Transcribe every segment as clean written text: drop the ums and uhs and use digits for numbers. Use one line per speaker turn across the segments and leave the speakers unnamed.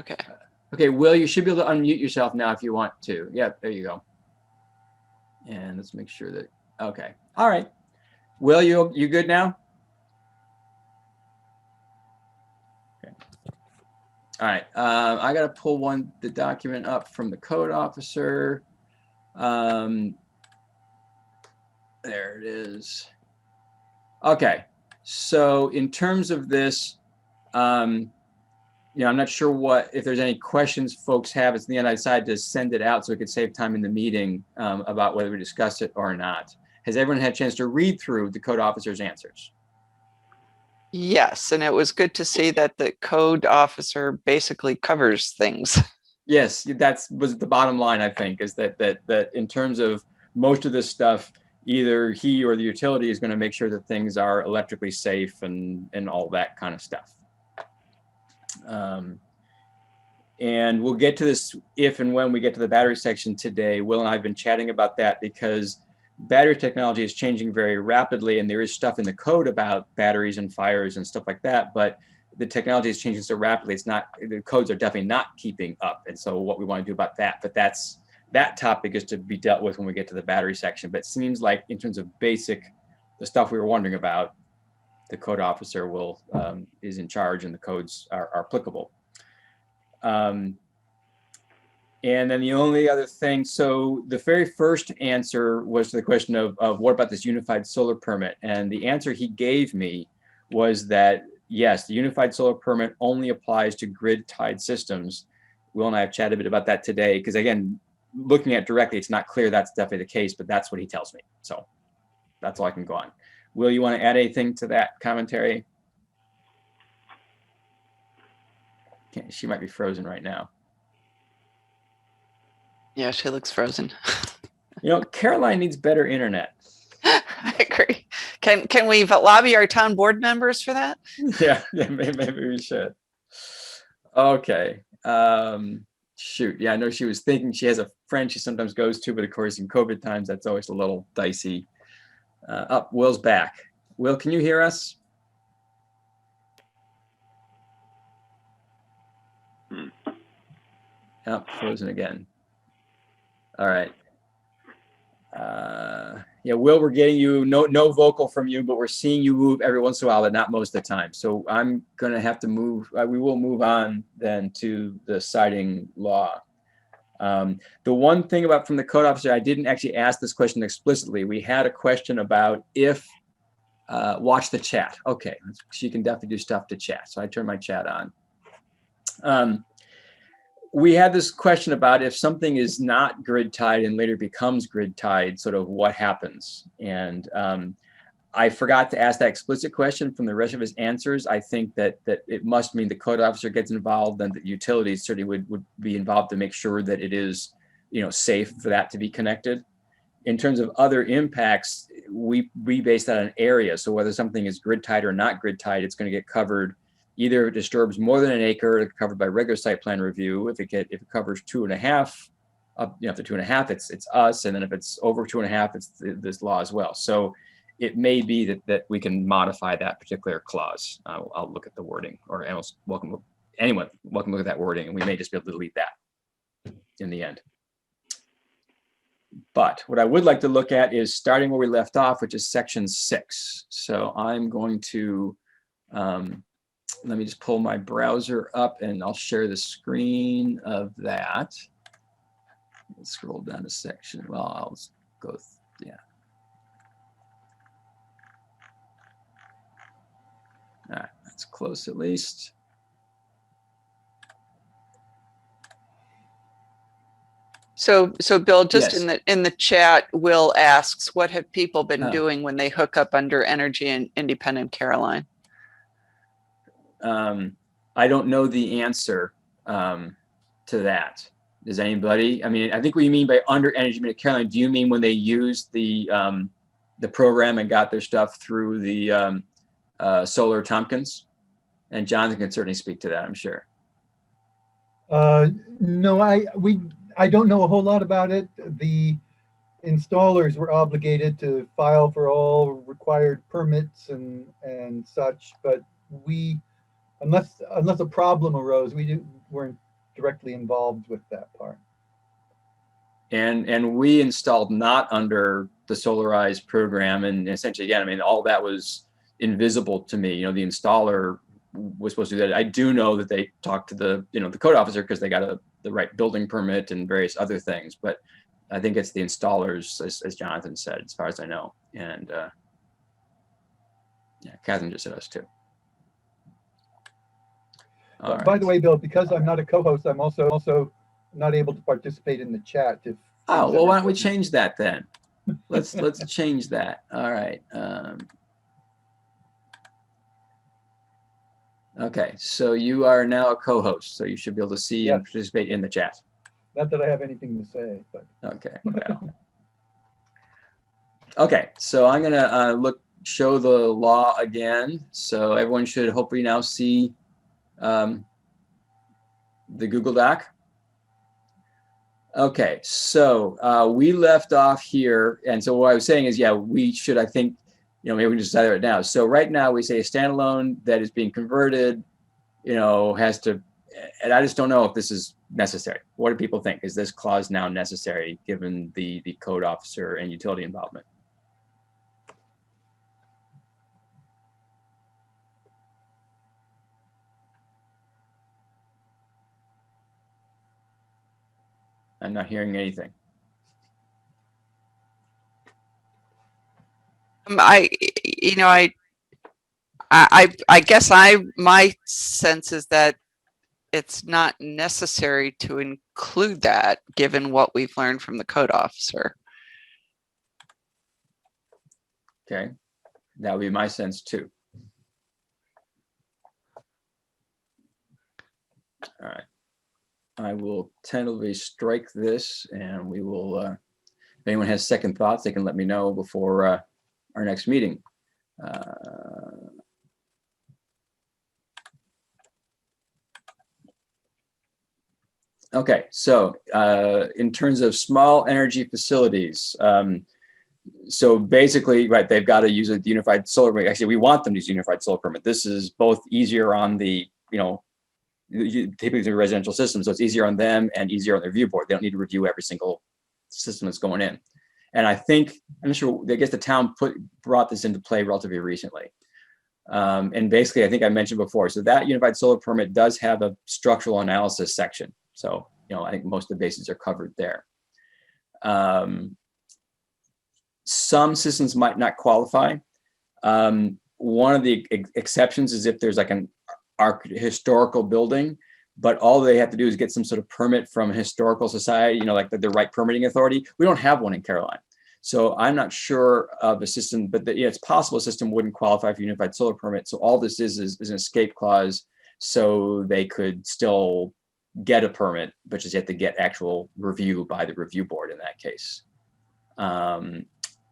Okay.
Okay, Will, you should be able to unmute yourself now if you want to. Yep, there you go. And let's make sure that, okay. All right. Will, you good now? Okay. All right, I gotta pull the document up from the code officer. There it is. Okay, so in terms of this, I'm not sure if there's any questions folks have. It's in the end, I decided to send it out so we could save time in the meeting about whether we discuss it or not. Has everyone had a chance to read through the code officer's answers?
Yes, and it was good to see that the code officer basically covers things.
Yes, that was the bottom line, I think, is that in terms of most of this stuff, either he or the utility is going to make sure that things are electrically safe and all that kind of stuff. And we'll get to this if and when we get to the battery section today. Will and I have been chatting about that because battery technology is changing very rapidly, and there is stuff in the code about batteries and fires and stuff like that, but the technology is changing so rapidly, the codes are definitely not keeping up. And so what we want to do about that, but that topic is to be dealt with when we get to the battery section. But it seems like in terms of the stuff we were wondering about, the code officer is in charge and the codes are applicable. And then the only other thing, so the very first answer was to the question of what about this unified solar permit? And the answer he gave me was that, yes, the unified solar permit only applies to grid-tied systems. Will and I have chatted a bit about that today, because again, looking at it directly, it's not clear that's definitely the case, but that's what he tells me. So that's all I can go on. Will, you want to add anything to that commentary? Okay, she might be frozen right now.
Yeah, she looks frozen.
Caroline needs better internet.
I agree. Can we lobby our town board members for that?
Yeah, maybe we should. Okay. Shoot. Yeah, I know she was thinking she has a friend she sometimes goes to, but of course in COVID times, that's always a little dicey. Will's back. Will, can you hear us? Oh, frozen again. All right. Yeah, Will, we're getting you no vocal from you, but we're seeing you move every once in a while, but not most of the time. So I'm gonna have to move. We will move on then to the siting law. The one thing from the code officer, I didn't actually ask this question explicitly. We had a question about if watch the chat. Okay, she can definitely do stuff to chat. So I turned my chat on. We had this question about if something is not grid tied and later becomes grid tied, sort of what happens. And I forgot to ask that explicit question from the rest of his answers. I think that it must mean the code officer gets involved, and the utilities certainly would be involved to make sure that it is, safe for that to be connected. In terms of other impacts, we base that on area. So whether something is grid tied or not grid tied, it's going to get covered. Either if it disturbs more than an acre, it's covered by regular site plan review. If it covers 2.5, up to 2.5, it's us, and then if it's over 2.5, it's this law as well. So it may be that we can modify that particular clause. I'll look at the wording, or anyone welcome to look at that wording, and we may just be able to delete that in the end. But what I would like to look at is starting where we left off, which is section 6. So I'm going to let me just pull my browser up and I'll share the screen of that. Let's scroll down to section. Well, I'll go, yeah. All right, that's close at least.
So Bill, just
Yes.
in the chat, Will asks, what have people been doing when they hook up under Energy and Independent Caroline?
I don't know the answer to that. Does anybody? I mean, I think what you mean by under Energy Independent Caroline, do you mean when they used the program and got their stuff through the Solar Tompkins? And Jonathan can certainly speak to that, I'm sure.
No, I don't know a whole lot about it. The installers were obligated to file for all required permits and such, but we, unless a problem arose, we weren't directly involved with that part.
And we installed not under the Solarize program, and essentially, again, I mean, all that was invisible to me. You know, the installer was supposed to do that. I do know that they talked to the, you know, the code officer because they got the right building permit and various other things. But I think it's the installers, as Jonathan said, as far as I know. And yeah, Catherine just said us too. All
By
right.
the way, Bill, because I'm not a co-host, I'm also not able to participate in the chat. If
Oh,
things
well,
ever
why don't we
go-
change that then? Let's change that. All right. Okay, so you are now a co-host, so you should be able to see and
Yes.
participate in the chat.
Not that I have anything to say, but
Okay. Well. Okay, so I'm gonna show the law again. So everyone should hopefully now see the Google Doc. Okay, so we left off here, and so what I was saying is, yeah, we should, I think, you know, maybe we can decide right now. So right now we say a standalone that is being converted, you know, has to, and I just don't know if this is necessary. What do people think? Is this clause now necessary given the code officer and utility involvement? I'm not hearing anything.
You know, I guess my sense is that it's not necessary to include that given what we've learned from the code officer.
Okay, that would be my sense too. All right, I will tentatively strike this, and we will, if anyone has second thoughts, they can let me know before our next meeting. Okay, so in terms of small energy facilities, so basically, right, they've got to use a unified solar permit. Actually, we want them to use a unified solar permit. This is both easier on the, you know, typically a residential system, so it's easier on them and easier on their review board. They don't need to review every single system that's going in. And I think, I'm not sure, I guess the town brought this into play relatively recently. And basically, I think I mentioned before, so that unified solar permit does have a structural analysis section. So, you know, I think most of the bases are covered there. Some systems might not qualify. One of the exceptions is if there's like an historical building, but all they have to do is get some sort of permit from a historical society, you know, like the right permitting authority. We don't have one in Caroline. So I'm not sure of a system, but yeah, it's possible a system wouldn't qualify for unified solar permit. So all this is an escape clause, so they could still get a permit, but just have to get actual review by the review board in that case. And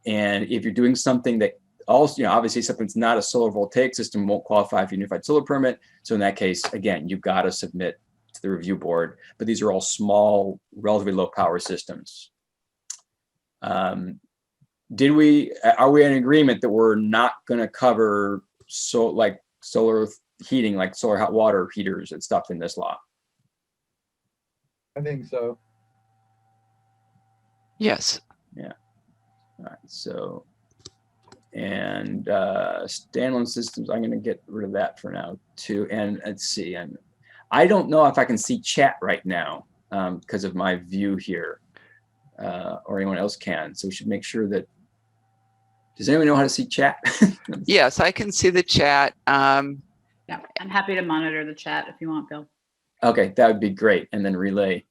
if you're doing something that also, you know, obviously something that's not a solar voltaic system won't qualify for unified solar permit. So in that case, again, you've got to submit to the review board, but these are all small, relatively low power systems. Are we in agreement that we're not going to cover like solar heating, like solar hot water heaters and stuff in this law?
I think so.
Yes.
Yeah. All right. So, and standalone systems, I'm going to get rid of that for now too. And let's see. And I don't know if I can see chat right now because of my view here, or anyone else can. So we should make sure that. Does anyone know how to see chat?
Yes, I can see the chat.
Yeah, I'm happy to monitor the chat if you want, Bill.
Okay, that would be great. And then relay.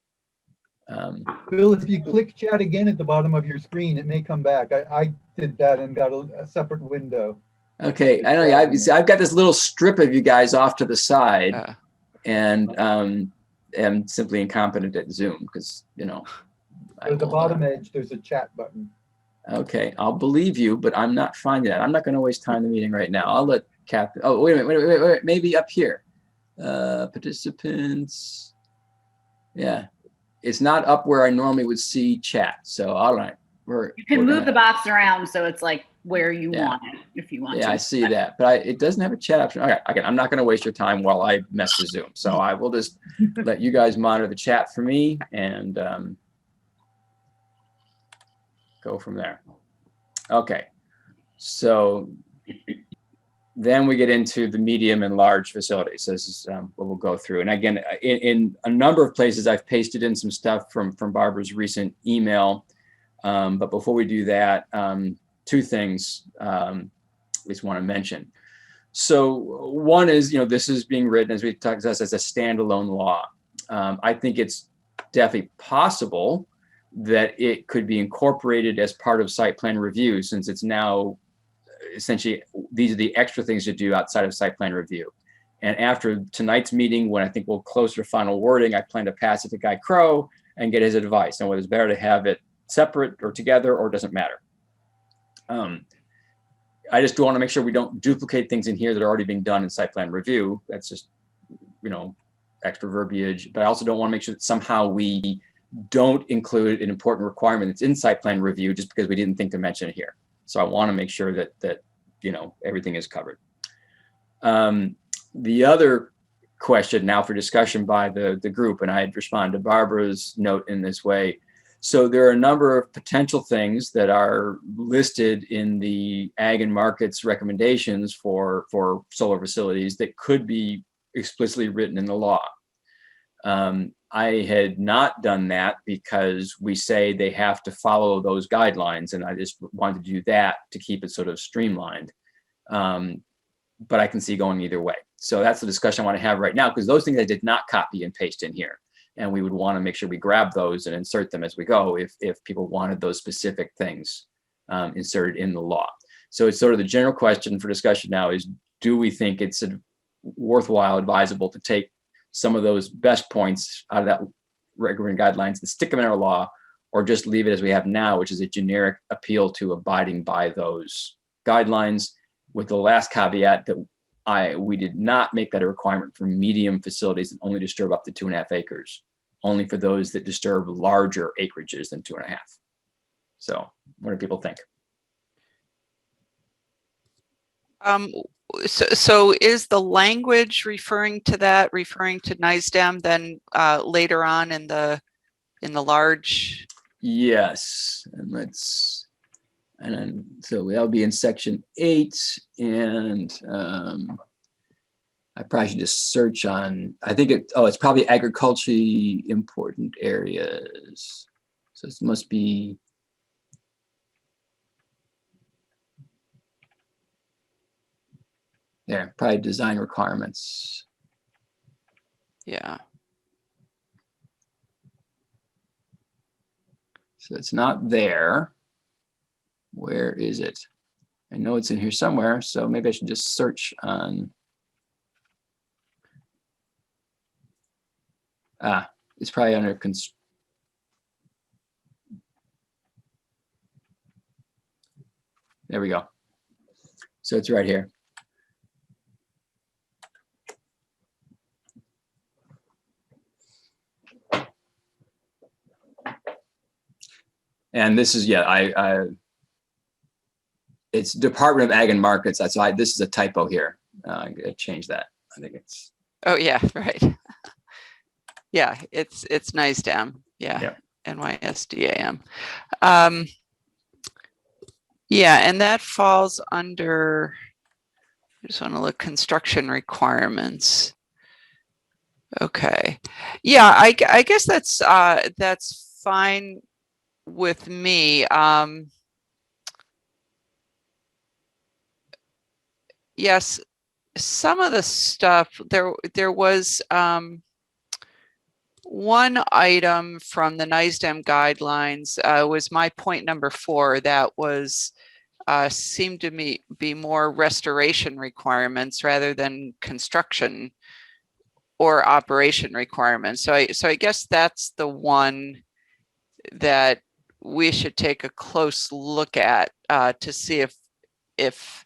Bill, if you click chat again at the bottom of your screen, it may come back. I did that and got a separate window.
Okay, I know. I've got this little strip of you guys off to the side, and am simply incompetent at Zoom because, you know.
At the bottom edge, there's a chat button.
Okay, I'll believe you, but I'm not finding that. I'm not going to waste time in the meeting right now. I'll let Catherine. Oh, wait a minute. Wait. Maybe up here. Participants. Yeah, it's not up where I normally would see chat. So all right,
You can move the box around so it's like where you
Yeah.
want it, if you want
Yeah,
to.
I see that, but it doesn't have a chat option. Okay, again, I'm not going to waste your time while I mess with Zoom. So I will just let you guys monitor the chat for me and go from there. Okay, so then we get into the medium and large facilities. This is what we'll go through. And again, in a number of places, I've pasted in some stuff from Barbara's recent email. But before we do that, two things at least want to mention. So one is, this is being written, as we talked about, as a standalone law. I think it's definitely possible that it could be incorporated as part of site plan review, since it's now essentially, these are the extra things to do outside of site plan review. And after tonight's meeting, when I think we'll close to final wording, I plan to pass it to Guy Crow and get his advice on whether it's better to have it separate or together, or doesn't matter. I just want to make sure we don't duplicate things in here that are already being done in site plan review. That's just, extra verbiage. But I also don't want to make sure that somehow we don't include an important requirement that's in site plan review just because we didn't think to mention it here. So I want to make sure that everything is covered. The other question now for discussion by the group, and I had responded to Barbara's note in this way. So there are a number of potential things that are listed in the Ag and Markets recommendations for solar facilities that could be explicitly written in the law. I had not done that because we say they have to follow those guidelines, and I just wanted to do that to keep it sort of streamlined. But I can see going either way. So that's the discussion I want to have right now, because those things I did not copy and paste in here. And we would want to make sure we grab those and insert them as we go if people wanted those specific things inserted in the law. So it's sort of the general question for discussion now is, do we think it's worthwhile, advisable to take some of those best points out of that regular guidelines and stick them in our law, or just leave it as we have now, which is a generic appeal to abiding by those guidelines, with the last caveat that we did not make that a requirement for medium facilities that only disturb up to 2.5 acres, only for those that disturb larger acreages than 2.5. So what do people think?
So is the language referring to NISDAM then later on in the large?
Yes, and then so that'll be in section 8, and I probably should just search on, I think it's probably agriculturally important areas. So it must be. There, probably design requirements.
Yeah.
So it's not there. Where is it? I know it's in here somewhere, so maybe I should just search on. It's probably under there we go. So it's right here. And this is, it's Department of Ag and Markets. That's why this is a typo here. I'm gonna change that. I think it's.
Oh yeah, right. Yeah, it's NISDAM. Yeah,
Yep.
NYSDAM. Yeah, and that falls under. I just want to look construction requirements. Okay. Yeah, I guess that's fine with me. Yes, some of the stuff there was one item from the NISDAM guidelines was my point number 4 that was seemed to me be more restoration requirements rather than construction or operation requirements. So I guess that's the one that we should take a close look at to see if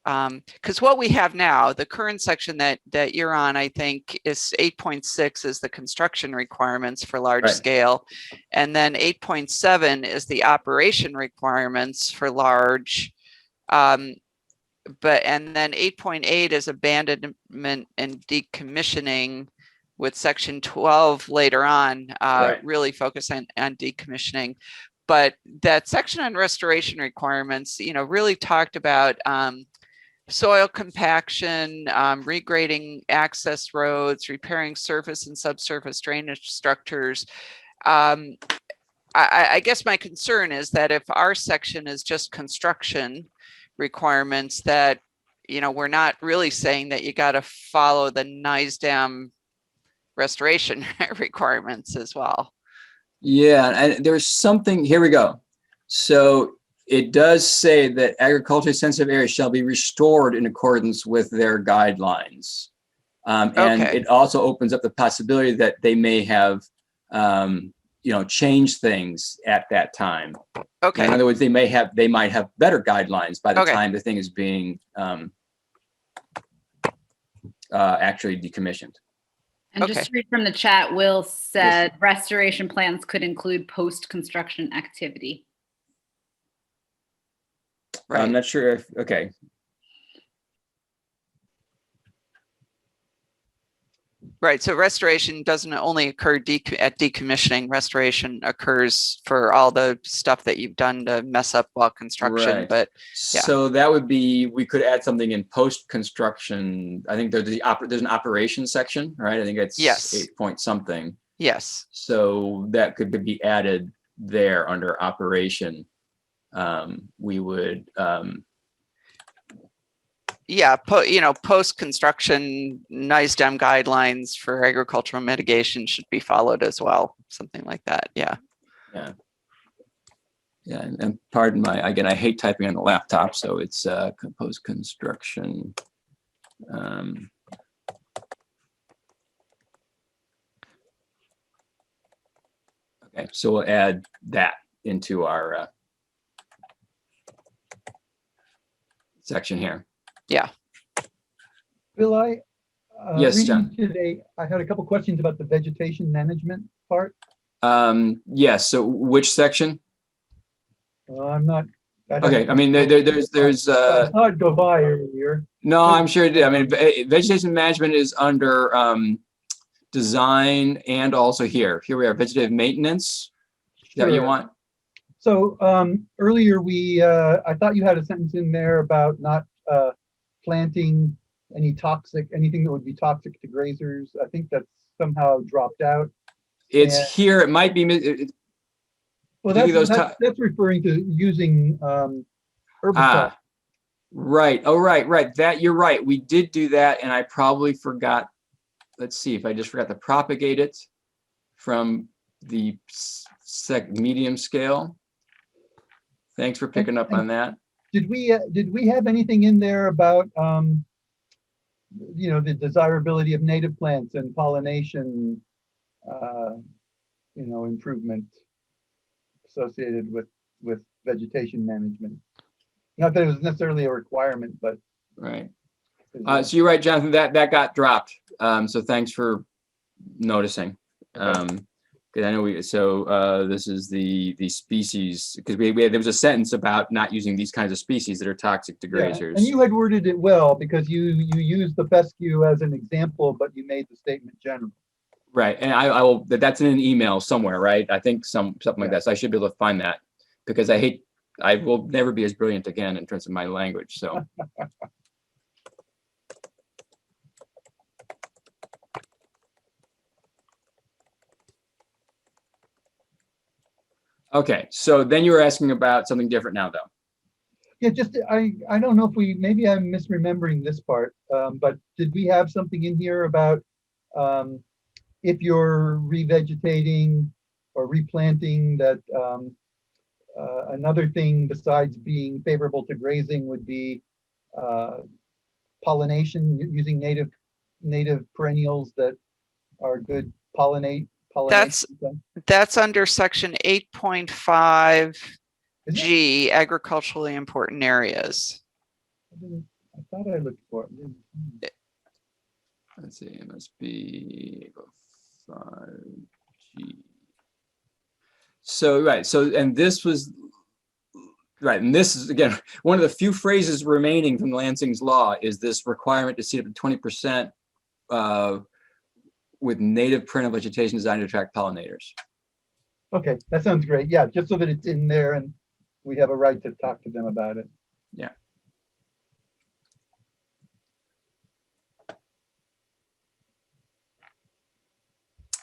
because what we have now, the current section that you're on, I think is 8.6 is the construction requirements for large
Right.
scale. And then 8.7 is the operation requirements for large But, and then 8.8 is abandonment and decommissioning, with section 12 later on,
Right.
really focusing on decommissioning. But that section on restoration requirements, really talked about soil compaction, regrading access roads, repairing surface and subsurface drainage structures. I guess my concern is that if our section is just construction requirements, that, we're not really saying that you got to follow the NISDAM restoration requirements as well.
Yeah, and there's something, here we go. So it does say that agriculturally sensitive areas shall be restored in accordance with their guidelines. And
Okay.
it also opens up the possibility that they may have, changed things at that time.
Okay.
In other words, they might have better guidelines by the
Okay.
time the thing is being actually decommissioned.
And
Okay.
just to read from the chat, Will said restoration plans could include post-construction activity.
Right.
I'm not sure if, okay.
Right. So restoration doesn't only occur at decommissioning. Restoration occurs for all the stuff that you've done to mess up while construction.
Right.
But yeah.
So that would be, we could add something in post-construction. I think there's an operations section, right? I think it's
Yes.
8 point something.
Yes.
So that could be added there under operation. We would,
Yeah. Post-construction NISDAM guidelines for agricultural mitigation should be followed as well. Something like that. Yeah.
yeah. Yeah, and pardon again, I hate typing on the laptop, so it's post-construction. Okay, so we'll add that into our section here.
Yeah.
Bill,
Yes,
reading
John.
today, I had a couple questions about the vegetation management part.
Yes, so which section?
I'm not.
Okay, I mean, there's
I saw it go by earlier.
no, I'm sure it did. I mean, vegetation management is under design and also here. Here we are, vegetative maintenance. Is that what you
Sure.
want?
So earlier I thought you had a sentence in there about not planting anything that would be toxic to grazers. I think that's somehow dropped out.
It's
Yeah.
here. It might be.
Well,
Particularly
that's referring to using herbicide.
Right. Oh, right. That you're right. We did do that, and I probably forgot. Let's see if I just forgot to propagate it from the medium scale. Thanks for picking up on that.
Did we have anything in there about the desirability of native plants and pollination improvement associated with vegetation management? Not that it was necessarily a requirement, but
Right. So you're right, Jonathan, that got dropped. So thanks for noticing. Because I know this is the species, because there was a sentence about not using these kinds of species that are toxic to
yeah,
grazers.
and you had worded it well because you used the fescue as an example, but you made the statement general.
Right, and I will, that's in an email somewhere, right? I think something like that, so I should be able to find that, because I will never be as brilliant again in terms of my language, so. Okay, so then you were asking about something different now, though.
Yeah, just I don't know if maybe I'm misremembering this part, but did we have something in here about if you're revegetating or replanting, that another thing besides being favorable to grazing would be pollination, using native perennials that are good pollination.
That's under section 8.5
Is it?
G, agriculturally important areas.
I thought I looked for it.
Let's see, it must be 5G. So, right, so, and this was Right, and this is, again, one of the few phrases remaining from Lansing's law is this requirement to seed up to 20% with native perennial vegetation designed to attract pollinators.
Okay, that sounds great. Yeah, just so that it's in there and we have a right to talk to them about it.
Yeah.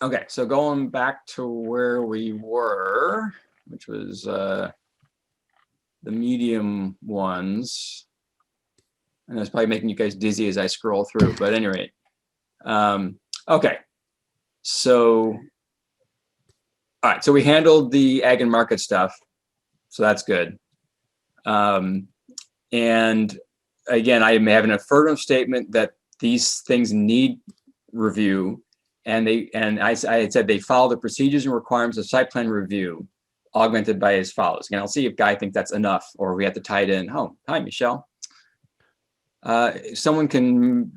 Okay, so going back to where we were, which was the medium ones. And that's probably making you guys dizzy as I scroll through, but at any rate. Okay, so, all right, so we handled the ag and market stuff. So that's good. And again, I have an affirmative statement that these things need review. And I had said they follow the procedures and requirements of site plan review, augmented by as follows. And I'll see if Guy thinks that's enough, or we have to tie it in. Oh, hi, Michelle. Someone can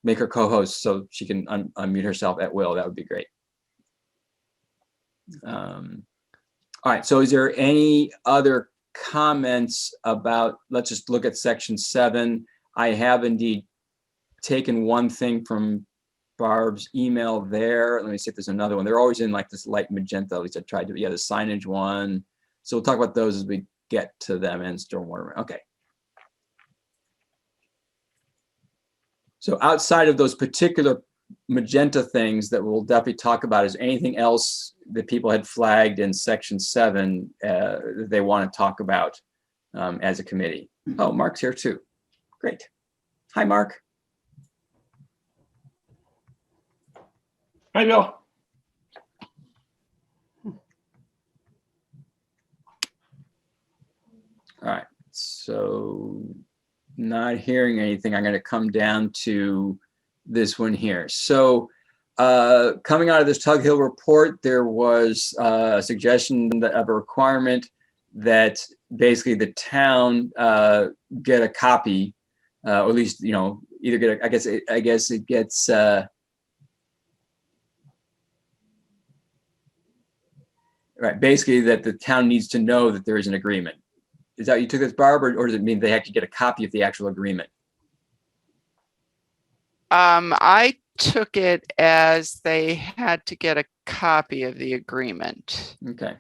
make her co-host so she can unmute herself at will. That would be great. All right, so is there any other comments about, let's just look at section 7. I have indeed taken one thing from Barb's email there. Let me see if there's another one. They're always in like this light magenta. At least I tried to, yeah, the signage one. So we'll talk about those as we get to them, and stormwater. Okay. So outside of those particular magenta things that we'll definitely talk about, is anything else that people had flagged in section 7 that they want to talk about as a committee? Oh, Mark's here too. Great. Hi, Mark.
Hi, Bill.
All right, so not hearing anything, I'm going to come down to this one here. So coming out of this Tug Hill report, there was a suggestion of a requirement that basically the town get a copy, or at least, you know, either get a, I guess it gets right, basically that the town needs to know that there is an agreement. Is that you took this, Barb, or does it mean they have to get a copy of the actual agreement?
I took it as they had to get a copy of the agreement.
Okay.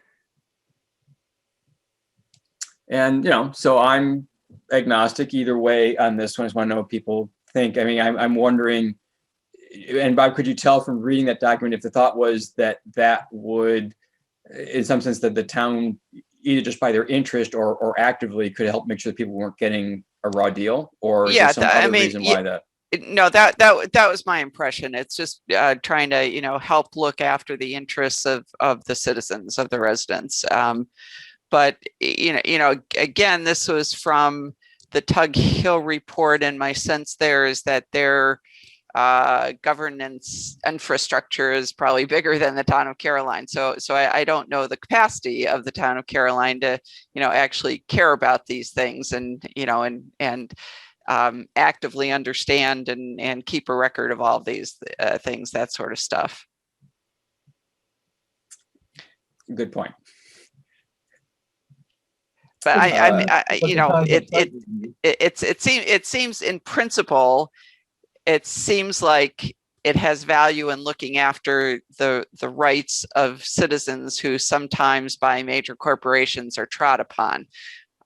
And, you know, so I'm agnostic either way on this one. I just want to know what people think. I mean, I'm wondering, and Bob, could you tell from reading that document if the thought was that that would, in some sense, that the town, either just by their interest or actively, could help make sure that people weren't getting a raw deal? Or is
Yeah,
there some other reason why that?
No, that was my impression. It's just trying to, you know, help look after the interests of the citizens, of the residents. But you know, again, this was from the Tug Hill report, and my sense there is that their governance infrastructure is probably bigger than the town of Caroline. So I don't know the capacity of the town of Caroline to, you know, actually care about these things and, you know, and actively understand and keep a record of all of these things, that sort of stuff.
Good point.
But I you know, it seems in principle, it seems like it has value in looking after the rights of citizens who sometimes by major corporations are trod upon.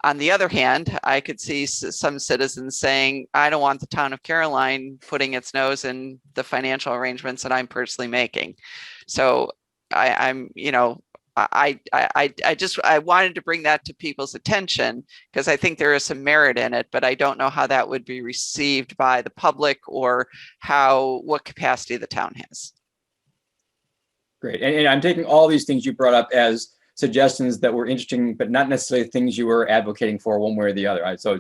On the other hand, I could see some citizens saying, I don't want the town of Caroline putting its nose in the financial arrangements that I'm personally making. So I'm, you know, I wanted to bring that to people's attention because I think there is some merit in it, but I don't know how that would be received by the public or what capacity the town has.
Great. And I'm taking all these things you brought up as suggestions that were interesting, but not necessarily things you were advocating for one way or the other. Right? So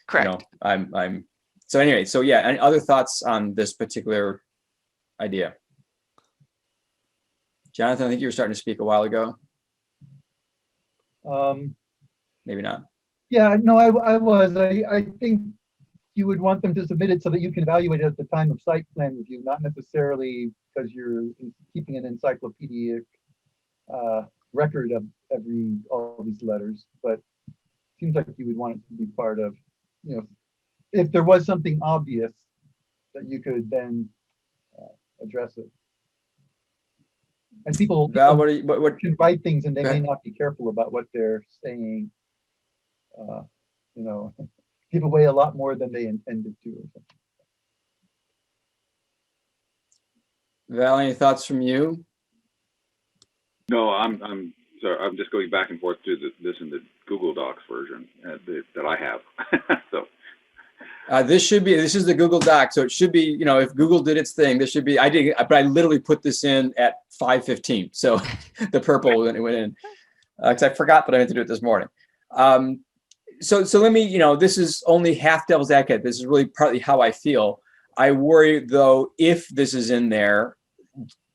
Correct.
You know, so anyway, so yeah, any other thoughts on this particular idea? Jonathan, I think you were starting to speak a while ago. Maybe not.
Yeah, no, I was. I think you would want them to submit it so that you can evaluate it at the time of site plan review, not necessarily because you're keeping an encyclopedic record of all these letters, but seems like you would want it to be part of, you know, if there was something obvious that you could then address it. And people
Val, what, are you, what,
can write things and they
Go
may
ahead.
not be careful about what they're saying. You know, give away a lot more than they intended to. Or something.
Val, any thoughts from you?
No, I'm sorry. I'm just going back and forth to this in the Google Docs version that I have. So
This is the Google Doc, so it should be, you know, if Google did its thing, this should be, but I literally put this in at 5:15, so the purple when it went in, because I forgot that I had to do it this morning. So let me, you know, this is only half devil's advocate. This is really partly how I feel. I worry though, if this is in there,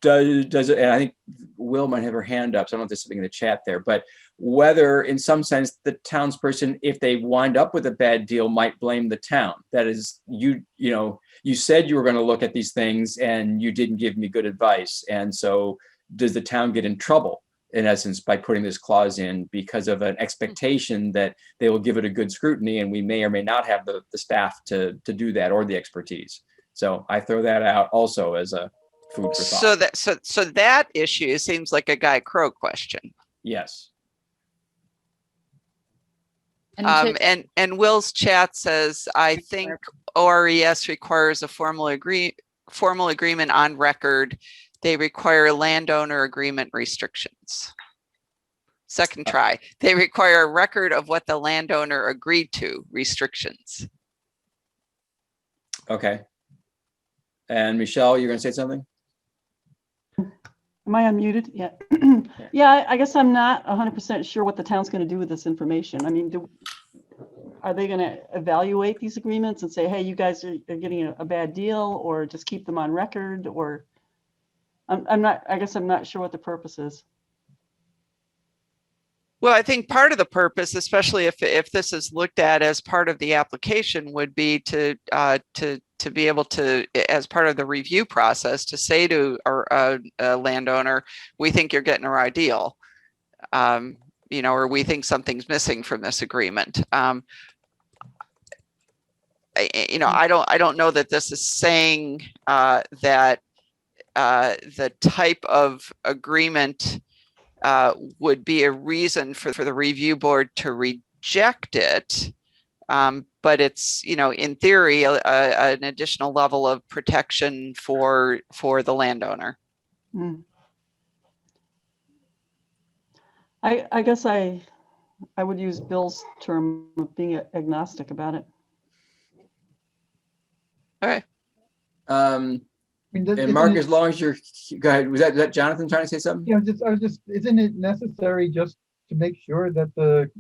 does it, and I think Will might have her hand up, so I don't know if there's something in the chat there, but whether in some sense the townsperson, if they wind up with a bad deal, might blame the town. That is, you know, you said you were going to look at these things and you didn't give me good advice. And so does the town get in trouble in essence by putting this clause in because of an expectation that they will give it a good scrutiny, and we may or may not have the staff to do that or the expertise. So I throw that out also as a food for thought.
So that issue seems like a Guy Crow question.
Yes.
And Will's chat says, I think ORES requires a formal agreement on record. They require landowner agreement restrictions. Second try. They require a record of what the landowner agreed to, restrictions.
Okay. And Michelle, you're going to say something?
Am I unmuted? Yeah. Yeah, I guess I'm not 100% sure what the town's going to do with this information. I mean, are they going to evaluate these agreements and say, hey, you guys are getting a bad deal, or just keep them on record? Or I guess I'm not sure what the purpose is.
Well, I think part of the purpose, especially if this is looked at as part of the application, would be to be able to, as part of the review process, to say to a landowner, we think you're getting a raw deal, you know, or we think something's missing from this agreement. You know, I don't know that this is saying that the type of agreement would be a reason for the review board to reject it. But it's, you know, in theory, an additional level of protection for the landowner.
Mm. I guess I would use Bill's term of being agnostic about it.
Okay.
I mean,
And Mark, as long as you're, go ahead. Was that Jonathan trying to say something?
You know, isn't it necessary just to make sure that the,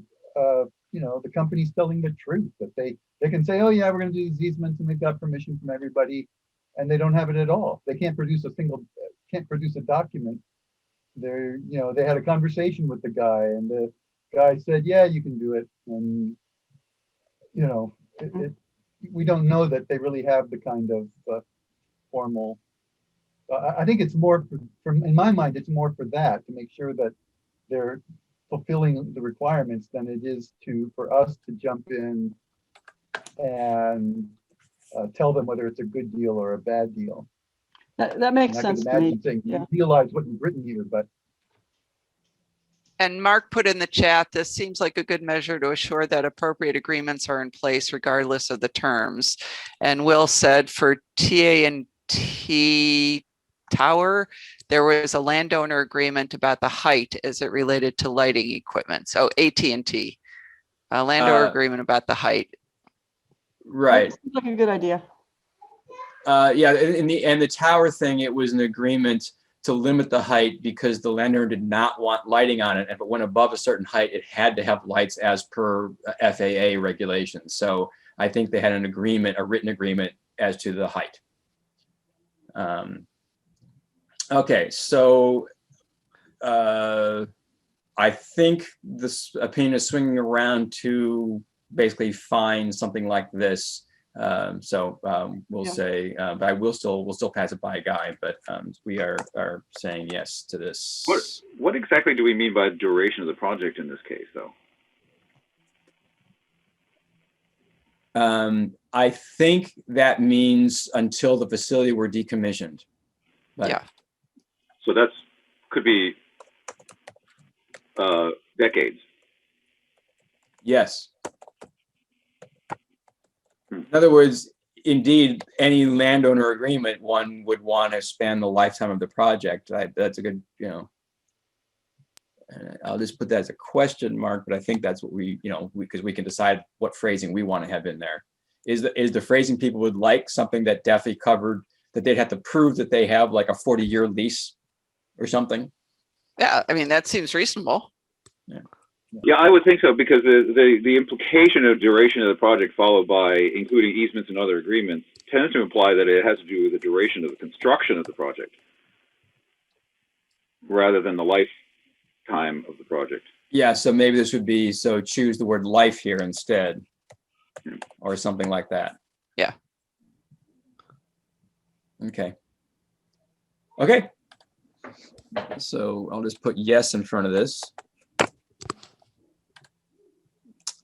you know, the company's telling the truth, that they can say, oh yeah, we're going to do these easements and we've got permission from everybody, and they don't have it at all. They can't produce a document. They're, you know, they had a conversation with the guy, and the guy said, yeah, you can do it. And, you know, we don't know that they really have the kind of formal. I think it's more in my mind, it's more for that, to make sure that they're fulfilling the requirements, than it is for us to jump in and tell them whether it's a good deal or a bad deal.
That makes
And I
sense
could
to me.
imagine saying,
Yeah.
you realize what you've written here, but
And Mark put in the chat, this seems like a good measure to assure that appropriate agreements are in place regardless of the terms. And Will said for TAT Tower, there was a landowner agreement about the height as it related to lighting equipment. So AT&T, a landowner agreement about the height.
Right.
That seems like a good idea.
Yeah, in the tower thing, it was an agreement to limit the height because the landowner did not want lighting on it. If it went above a certain height, it had to have lights as per FAA regulations. So I think they had an agreement, a written agreement as to the height. Okay, so I think this opinion is swinging around to basically find something like this. We'll
Yeah.
say, but we'll still pass it by Guy, but we are saying yes to this.
what exactly do we mean by duration of the project in this case, though?
I think that means until the facility were decommissioned. But-
Yeah.
So could be decades.
Yes.
Hmm.
In other words, indeed, any landowner agreement, one would want to span the lifetime of the project. That's a good, I'll just put that as a question mark, but I think that's what because we can decide what phrasing we want to have in there. Is the phrasing people would like something that definitely covered, that they'd have to prove that they have like a 40-year lease or something?
Yeah, I mean, that seems reasonable.
Yeah, I would think so, because the implication of duration of the project followed by including easements and other agreements tends to imply that it has to do with the duration of the construction of the project rather than the lifetime of the project.
Yeah, so maybe this would be, so choose the word life here instead, or something like that.
Yeah.
Okay. Okay. So I'll just put yes in front of this.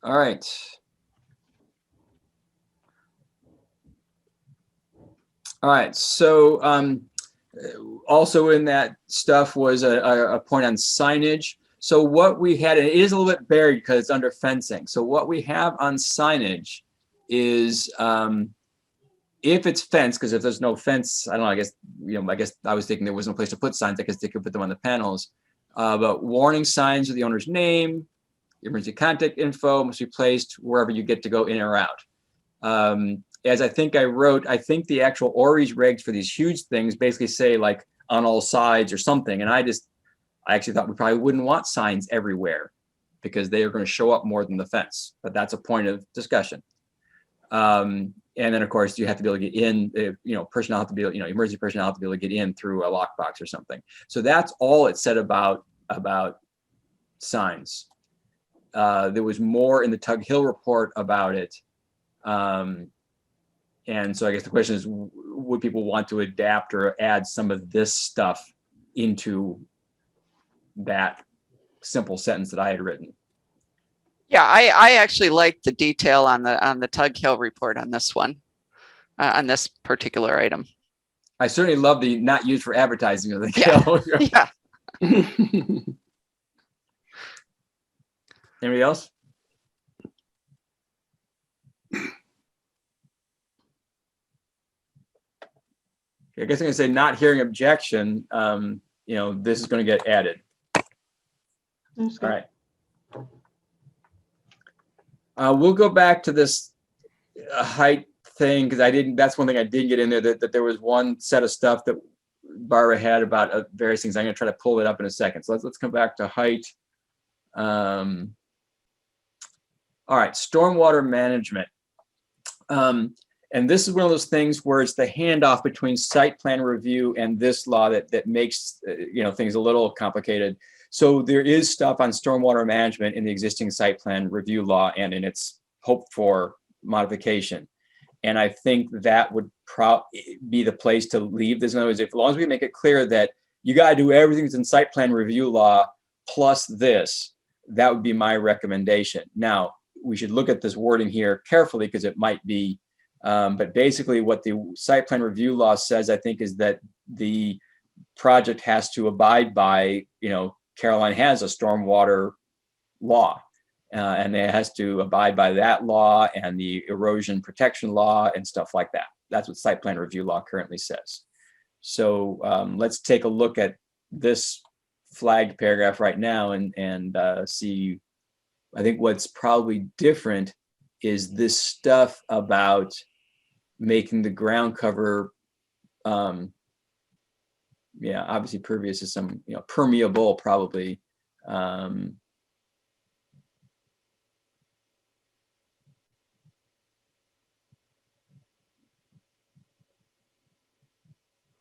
All right. All right, so also in that stuff was a point on signage. So what we had, and it is a little bit buried because it's under fencing. So what we have on signage is if it's fenced, because if there's no fence, I don't know, I guess I was thinking there was no place to put signs. I guess they could put them on the panels. But warning signs with the owner's name, emergency contact info must be placed wherever you get to go in or out. As I think I wrote, I think the actual ORI's regs for these huge things basically say like on all sides or something. And I actually thought we probably wouldn't want signs everywhere because they are going to show up more than the fence, but that's a point of discussion. And then of course you have to be able to get in, personnel have to be able, emergency personnel have to be able to get in through a lockbox or something. So that's all it said about signs. There was more in the Tug Hill report about it. And so I guess the question is, would people want to adapt or add some of this stuff into that simple sentence that I had written?
Yeah, I actually like the detail on the Tug Hill report on this one, on this particular item.
I certainly love the not used for advertising of the
Yeah.
Hill.
Yeah.
Anybody else? I guess I'm gonna say not hearing objection, this is gonna get added.
That's
All
good.
right. We'll go back to this height thing, because that's one thing I didn't get in there, that there was one set of stuff that Barbara had about various things. I'm gonna try to pull it up in a second. So let's come back to height. All right, stormwater management. And this is one of those things where it's the handoff between site plan review and this law that makes things a little complicated. So there is stuff on stormwater management in the existing site plan review law and in its hoped for modification. And I think that would be the place to leave this. In other words, as long as we make it clear that you got to do everything that's in site plan review law plus this, that would be my recommendation. Now, we should look at this wording here carefully because it might be, but basically what the site plan review law says, I think, is that the project has to abide by, Caroline has a stormwater law, and it has to abide by that law and the erosion protection law and stuff like that. That's what site plan review law currently says. So let's take a look at this flagged paragraph right now and see. I think what's probably different is this stuff about making the ground cover, obviously pervious is some, permeable probably.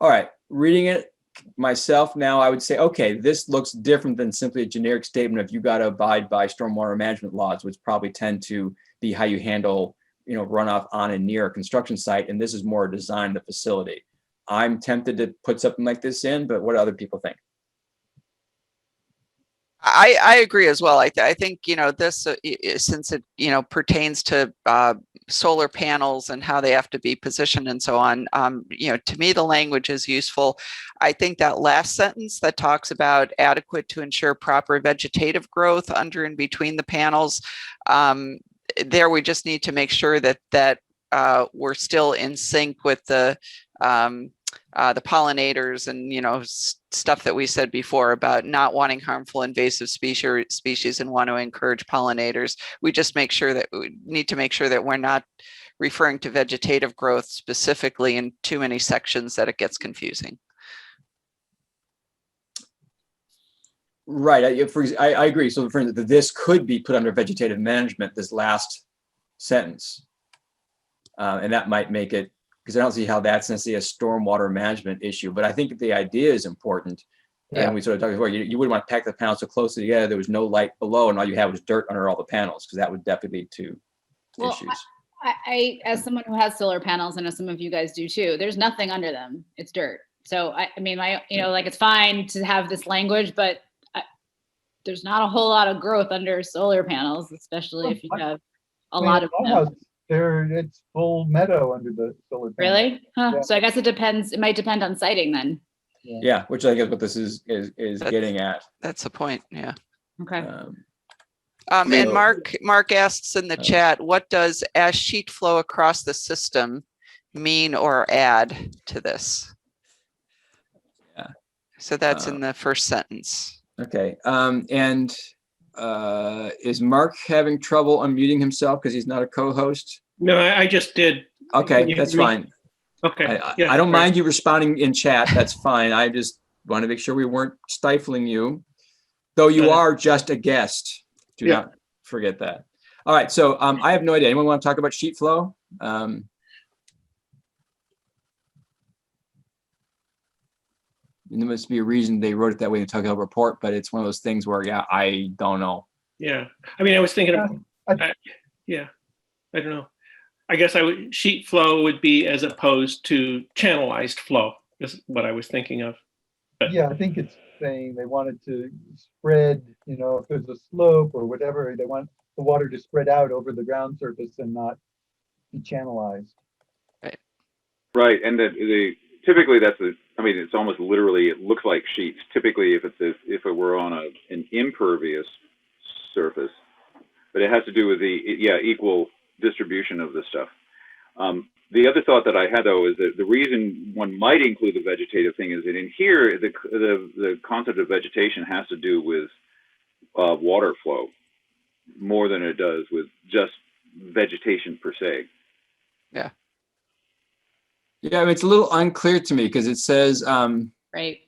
All right, reading it myself now, I would say, okay, this looks different than simply a generic statement of you got to abide by stormwater management laws, which probably tend to be how you handle, runoff on and near a construction site. And this is more design of the facility. I'm tempted to put something like this in, but what do other people think?
I agree as well. I think, this, since it, pertains to solar panels and how they have to be positioned and so on, to me, the language is useful. I think that last sentence that talks about adequate to ensure proper vegetative growth under and between the panels, there we just need to make sure that we're still in sync with the pollinators and, stuff that we said before about not wanting harmful invasive species and want to encourage pollinators. We just need to make sure that we're not referring to vegetative growth specifically in too many sections that it gets confusing.
Right. I agree. So for instance, this could be put under vegetative management, this last sentence. And that might make it, because I don't see how that's necessarily a stormwater management issue, but I think the idea is important.
Yeah.
And we sort of talked before, you wouldn't want to pack the panels so closely together, there was no light below and all you had was dirt under all the panels, because that would definitely lead to
Well,
issues.
I, as someone who has solar panels, and as some of you guys do too, there's nothing under them. It's dirt. So I mean, it's fine to have this language, but there's not a whole lot of growth under solar panels, especially if you have a lot of them.
It's full meadow under the solar panel.
Really? Huh.
Yeah.
So I guess it depends. It might depend on siting then.
Yeah, which I guess what this is getting at.
That's the point. Yeah.
Okay.
And
So-
Mark asks in the chat, what does as sheet flow across the system mean or add to this?
Yeah.
So that's in the first sentence.
Okay, is Mark having trouble unmuting himself because he's not a co-host?
No, I just did. Can
Okay,
you
that's
hear me?
fine.
Okay.
I don't mind you responding in chat, that's fine. I just want to make sure we weren't stifling you. Though you are just a guest. Do
Yeah.
not forget that. All right, so I have no idea. Anyone want to talk about sheet flow? There must be a reason they wrote it that way in the Tug Hill report, but it's one of those things where, yeah, I don't know.
Yeah. I mean, I was thinking of,
I-
I don't know. I guess sheet flow would be as opposed to channelized flow is what I was thinking of.
Yeah, I think it's saying they wanted to spread, if there's a slope or whatever, they want the water to spread out over the ground surface and not be channelized.
Right, and typically it's almost literally, it looks like sheets. Typically, if it were on an impervious surface, but it has to do with the equal distribution of this stuff. The other thought that I had though is that the reason one might include the vegetative thing is that in here the concept of vegetation has to do with water flow more than it does with just vegetation per se.
Yeah.
Yeah, I mean, it's a little unclear to me because it says,
Right.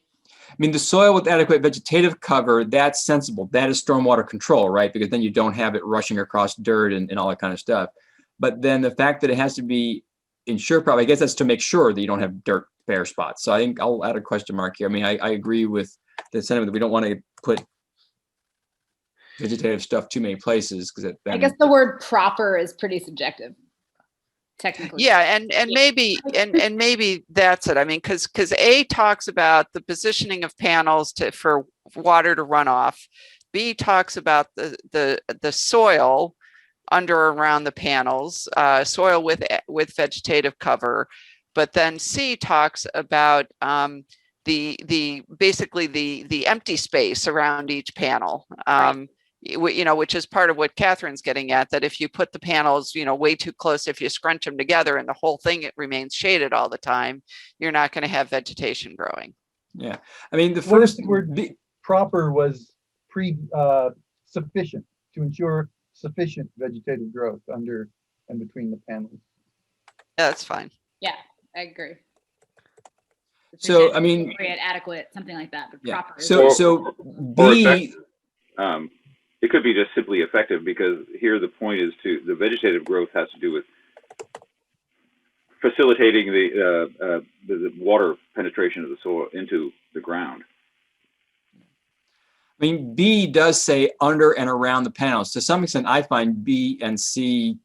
I mean, the soil with adequate vegetative cover, that's sensible. That is stormwater control, right? Because then you don't have it rushing across dirt and all that kind of stuff. But then the fact that it has to be ensured properly, I guess that's to make sure that you don't have dirt bare spots. So I think I'll add a question mark here. I mean, I agree with the sentiment that we don't want to put vegetative stuff too many places because
I guess the word proper is pretty subjective. Technically.
Yeah, and maybe that's it. I mean, because A talks about the positioning of panels for water to run off. B talks about the soil under and around the panels, soil with vegetative cover. But then C talks about basically the empty space around each panel.
Right.
Which is part of what Catherine's getting at, that if you put the panels, way too close, if you scrunch them together and the whole thing, it remains shaded all the time, you're not going to have vegetation growing.
Yeah, I mean, the
What if
first
the word proper was sufficient to ensure sufficient vegetative growth under and between the panels?
Yeah, that's fine.
Yeah, I agree.
So, I mean,
Appropriate, adequate, something like that, but
yeah.
proper. is-
So
Or
B,
it could be just simply effective because here the point is the vegetative growth has to do with facilitating the water penetration of the soil into the ground.
I mean, B does say under and around the panels. To some extent, I find B and C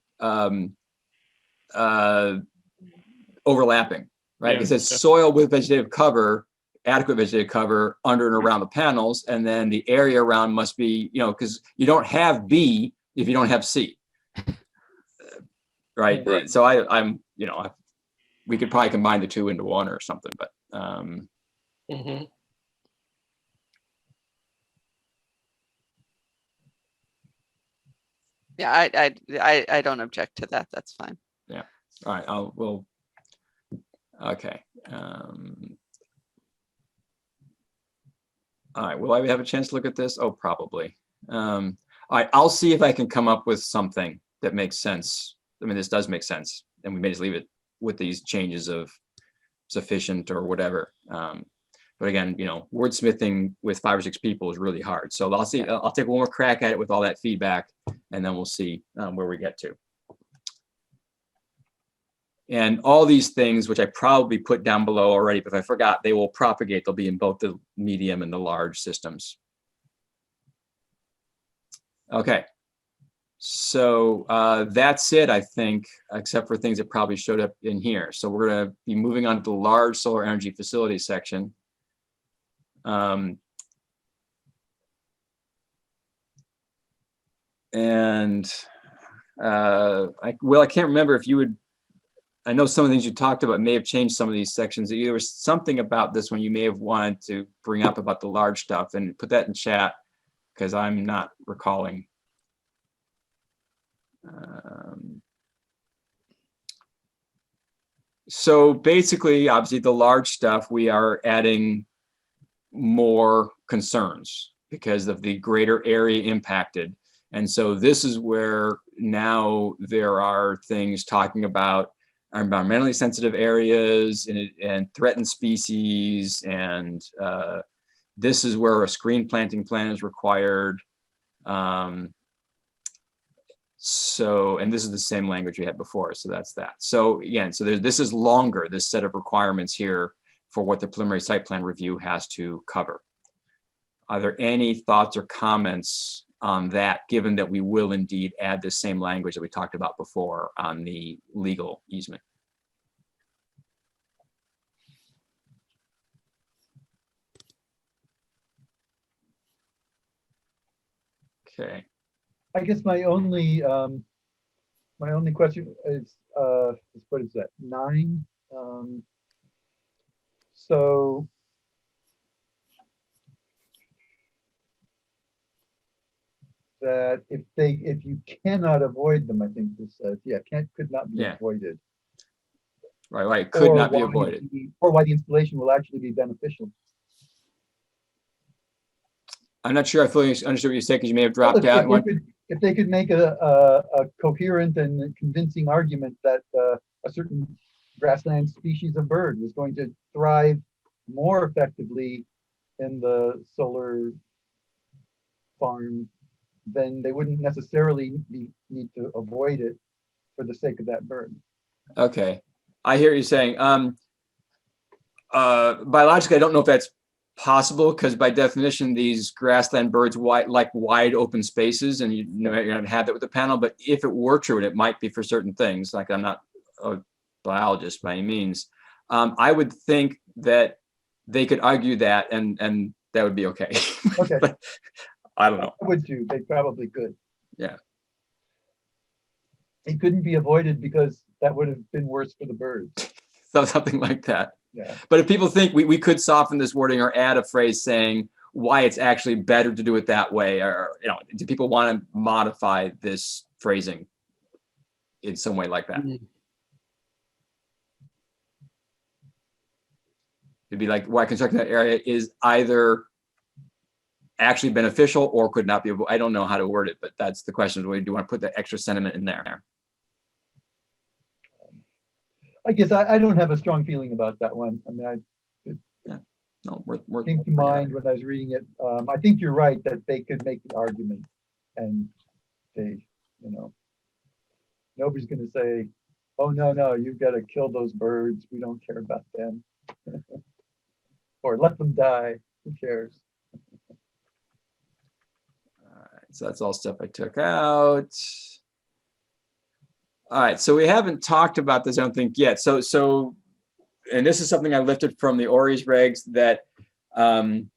overlapping, right?
Yeah,
It says
yeah.
soil with vegetative cover adequate vegetative cover under and around the panels, and then the area around must be, because you don't have B if you don't have C. Right?
Right.
So we could probably combine the two into one or something, but
Mhm.
Yeah, I don't object to that. That's fine.
all right, okay. All right, will I have a chance to look at this? Oh, probably. All right, I'll see if I can come up with something that makes sense. I mean, this does make sense, and we may just leave it with these changes of sufficient or whatever. But again, wordsmithing with 5 or 6 people is really hard. So I'll see. I'll take one more crack at it with all that feedback, and then we'll see where we get to. And all these things, which I probably put down below already, but if I forgot, they will propagate. They'll be in both the medium and the large systems. Okay. So that's it, I think, except for things that probably showed up in here. So we're going to be moving on to the large solar energy facilities section. I can't remember if you would. I know some of the things you talked about may have changed some of these sections. There was something about this one you may have wanted to bring up about the large stuff, and put that in chat because I'm not recalling. So basically, obviously, the large stuff, we are adding more concerns because of the greater area impacted. And so this is where now there are things talking about environmentally sensitive areas and threatened species. And this is where a screen planting plan is required. So, and this is the same language we had before. So that's that. So again, so this is longer, this set of requirements here for what the preliminary site plan review has to cover. Are there any thoughts or comments on that, given that we will indeed add the same language that we talked about before on the legal easement? Okay.
I guess my only question is what is that, 9? So that if you cannot avoid them, I think this says, could not be
Yeah.
avoided.
Right, could
Or
not be
why
avoided.
or why the installation will actually be beneficial.
I'm not sure I fully understood what you said because you may have dropped out.
If they could make a coherent and convincing argument that a certain grassland species of bird was going to thrive more effectively in the solar farm, then they wouldn't necessarily need to avoid it for the sake of that bird.
Okay, I hear you saying. Biologically, I don't know if that's possible because by definition, these grassland birds like wide open spaces, and you're not gonna have that with the panel. But if it were true, and it might be for certain things, like I'm not a biologist by any means, I would think that they could argue that, and that would be okay.
Okay.
But I don't know.
I would too. They probably could.
Yeah.
It couldn't be avoided because that would have been worse for the birds.
So something like that.
Yeah.
But if people think we could soften this wording or add a phrase saying why it's actually better to do it that way, or do people want to modify this phrasing in some way like that? It'd be like why constructing that area is either actually beneficial or could not be. I don't know how to word it, but that's the question. Do you want to put the extra sentiment in there?
I guess I don't have a strong feeling about that one. I mean,
No, we're
came to mind when I was reading it. I think you're right that they could make the argument, and they, nobody's going to say, "Oh no, you've got to kill those birds. We don't care about them," or "Let them die. Who cares?"
All right, so that's all stuff I took out. All right, so we haven't talked about this, I don't think, yet. So, and this is something I lifted from the ORI's regs, that In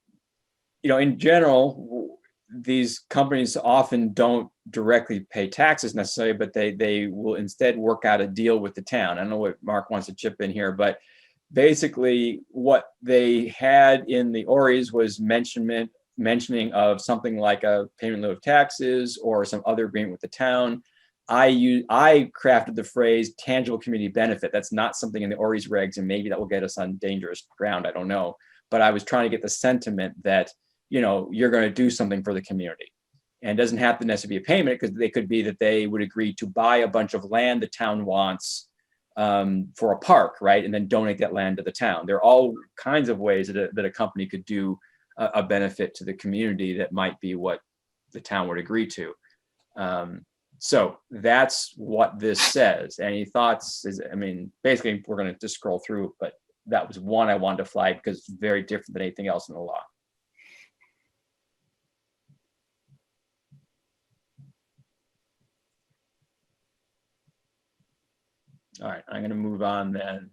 general, these companies often don't directly pay taxes necessarily, but they will instead work out a deal with the town. I don't know what Mark wants to chip in here, but basically what they had in the ORIs was mentioning of something like a payment in lieu of taxes or some other agreement with the town. I crafted the phrase tangible community benefit. That's not something in the ORIs regs, and maybe that will get us on dangerous ground. I don't know. But I was trying to get the sentiment that, you're going to do something for the community. And it doesn't have to necessarily be a payment, because they could be that they would agree to buy a bunch of land the town wants for a park, right? And then donate that land to the town. There are all kinds of ways that a company could do a benefit to the community that might be what the town would agree to. So that's what this says. Any thoughts? Basically, we're going to just scroll through, but that was one I wanted to flag because it's very different than anything else in the law. All right, I'm going to move on then.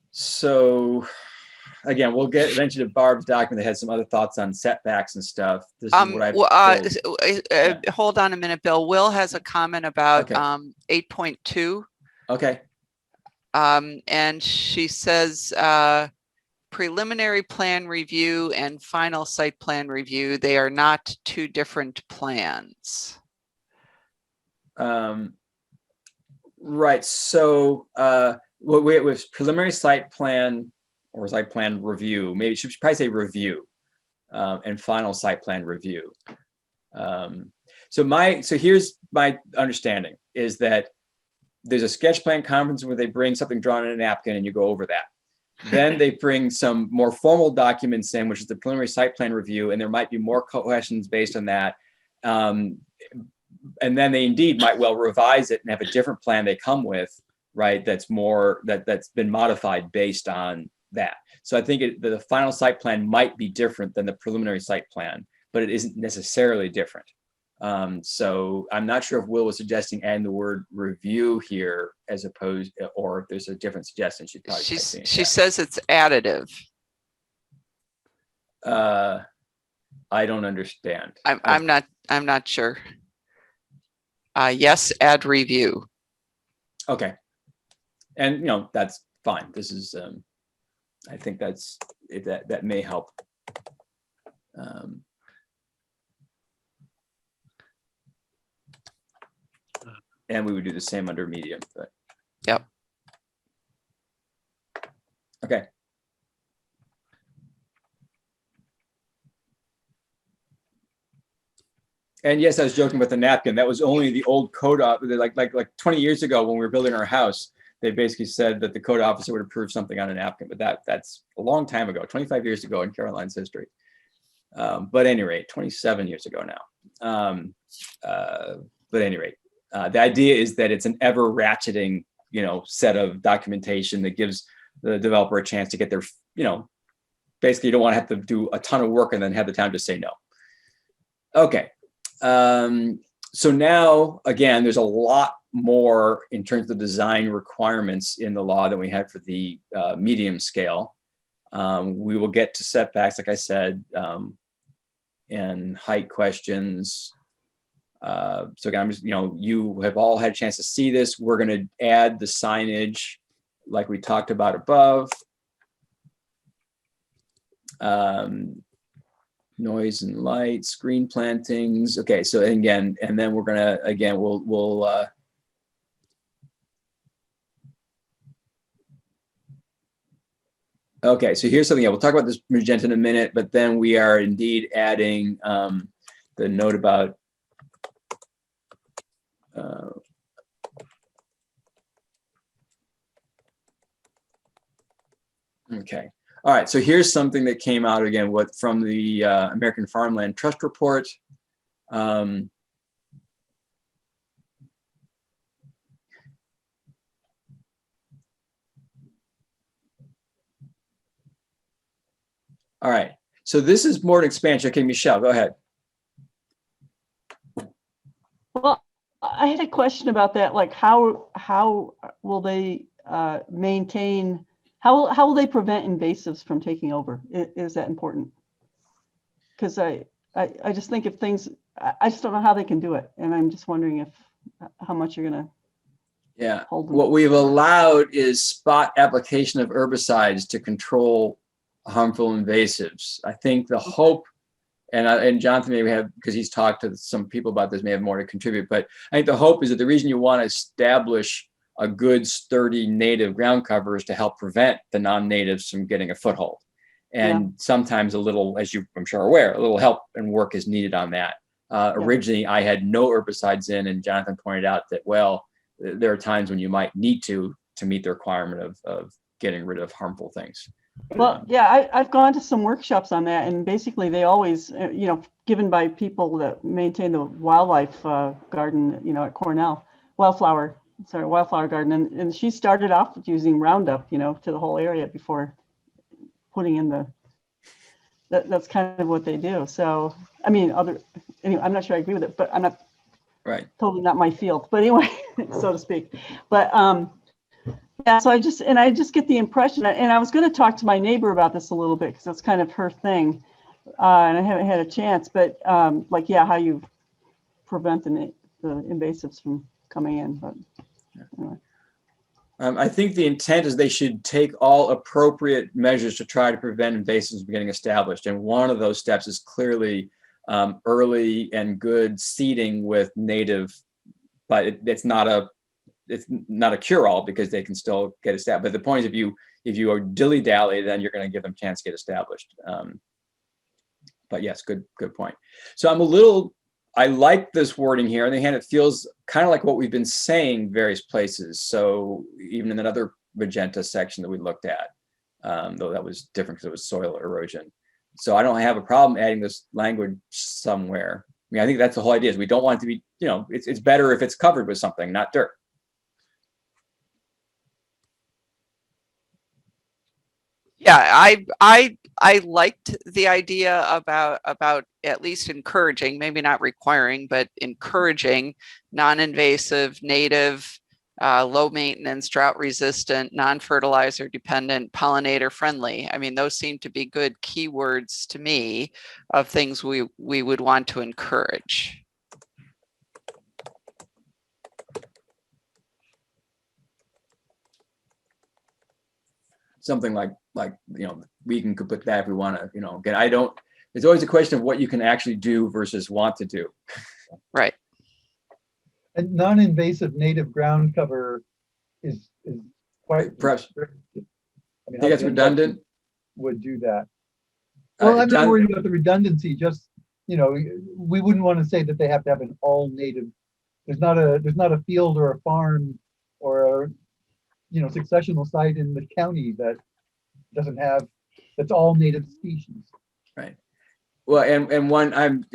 So again, we'll get eventually to Barb's document that has some other thoughts on setbacks and stuff. This is what I've
hold on a minute, Bill. Will has a comment about
Okay.
8.2.
Okay.
And she says preliminary plan review and final site plan review, they are not two different plans.
Right. So what was preliminary site plan or site plan review? Maybe she should probably say review and final site plan review. So here's my understanding is that there's a sketch plan conference where they bring something drawn in a napkin and you go over that. Then they bring some more formal documents in, which is the preliminary site plan review, and there might be more questions based on that. And then they indeed might well revise it and have a different plan they come with, right? That's been modified based on that. So I think the final site plan might be different than the preliminary site plan, but it isn't necessarily different. So I'm not sure if Will was suggesting adding the word review here as opposed, or if there's a different suggestion. She
says it's additive.
I don't understand.
I'm not sure. Yes, add review.
Okay. And that's fine. This is I think that may help. And we would do the same under medium, but
yep.
Okay. And yes, I was joking about the napkin. That was only the old code like 20 years ago when we were building our house. They basically said that the code officer would approve something on a napkin, but that's a long time ago, 25 years ago in Caroline's history. But at any rate, 27 years ago now. But at any rate, the idea is that it's an ever ratcheting, set of documentation that gives the developer a chance to get their, basically you don't want to have to do a ton of work and then have the town just say no. Okay. So now, again, there's a lot more in terms of design requirements in the law than we had for the medium scale. We will get to setbacks, like I said, and height questions. So again, I'm just, you have all had a chance to see this. We're going to add the signage like we talked about above. Noise and light, screen plantings. Okay, so again, and then we're gonna we'll okay, so here's something. We'll talk about this magenta in a minute, but then we are indeed adding the note about okay. All right, so here's something that came out again from the American Farmland Trust Report. All right, so this is more an expansion. Okay, Michelle, go ahead.
Well, I had a question about that. Like, how will they maintain? How will they prevent invasives from taking over? Is that important? Because I just think if things, I just don't know how they can do it. And I'm just wondering if, how much you're gonna
Yeah,
hold them.
what we've allowed is spot application of herbicides to control harmful invasives. I think the hope, and Jonathan may have, because he's talked to some people about this, may have more to contribute, but I think the hope is that the reason you want to establish a good, sturdy native ground cover is to help prevent the non-natives from getting a foothold. And sometimes a little, as you, I'm sure, are aware, a little help and work is needed on that. Originally, I had no herbicides in, and Jonathan pointed out that, well, there are times when you might need to meet the requirement of getting rid of harmful things.
Well, yeah, I've gone to some workshops on that, and basically they always, given by people that maintain the wildlife garden, at Cornell, wildflower garden, and she started off with using Roundup, to the whole area before putting in that's kind of what they do. So, I mean, anyway, I'm not sure I agree with it, but I'm not totally not my field, but anyway, so to speak. But yeah, so I just get the impression, and I was going to talk to my neighbor about this a little bit because that's kind of her thing, and I haven't had a chance. But how you prevent the invasives from coming in. But anyway.
I think the intent is they should take all appropriate measures to try to prevent invasives from getting established, and one of those steps is clearly early and good seeding with native, but it's not a cure-all because they can still get established. But the point is, if you are dilly-dally, then you're going to give them a chance to get established. But yes, good point. So I like this wording here. On the other hand, it feels kind of like what we've been saying various places. So even in that other magenta section that we looked at, though that was different because it was soil erosion. So I don't have a problem adding this language somewhere. I mean, I think that's the whole idea is we don't want it to be, it's better if it's covered with something, not dirt.
Yeah, I liked the idea about at least encouraging, maybe not requiring, but encouraging non-invasive, native, low maintenance, drought resistant, non-fertilizer dependent, pollinator friendly. I mean, those seem to be good keywords to me of things we would want to encourage.
Something like we can put that if we want to, again, there's always a question of what you can actually do versus want to do.
Right.
And non-invasive native ground cover is quite
Perhaps.
restrictive. I mean,
Think that's redundant?
would do that. Well, I'm not worried about the redundancy, just, we wouldn't want to say that they have to have an all native. There's not a field or a farm or a, successional site in the county that doesn't have, that's all native species.
Right. Well, and one,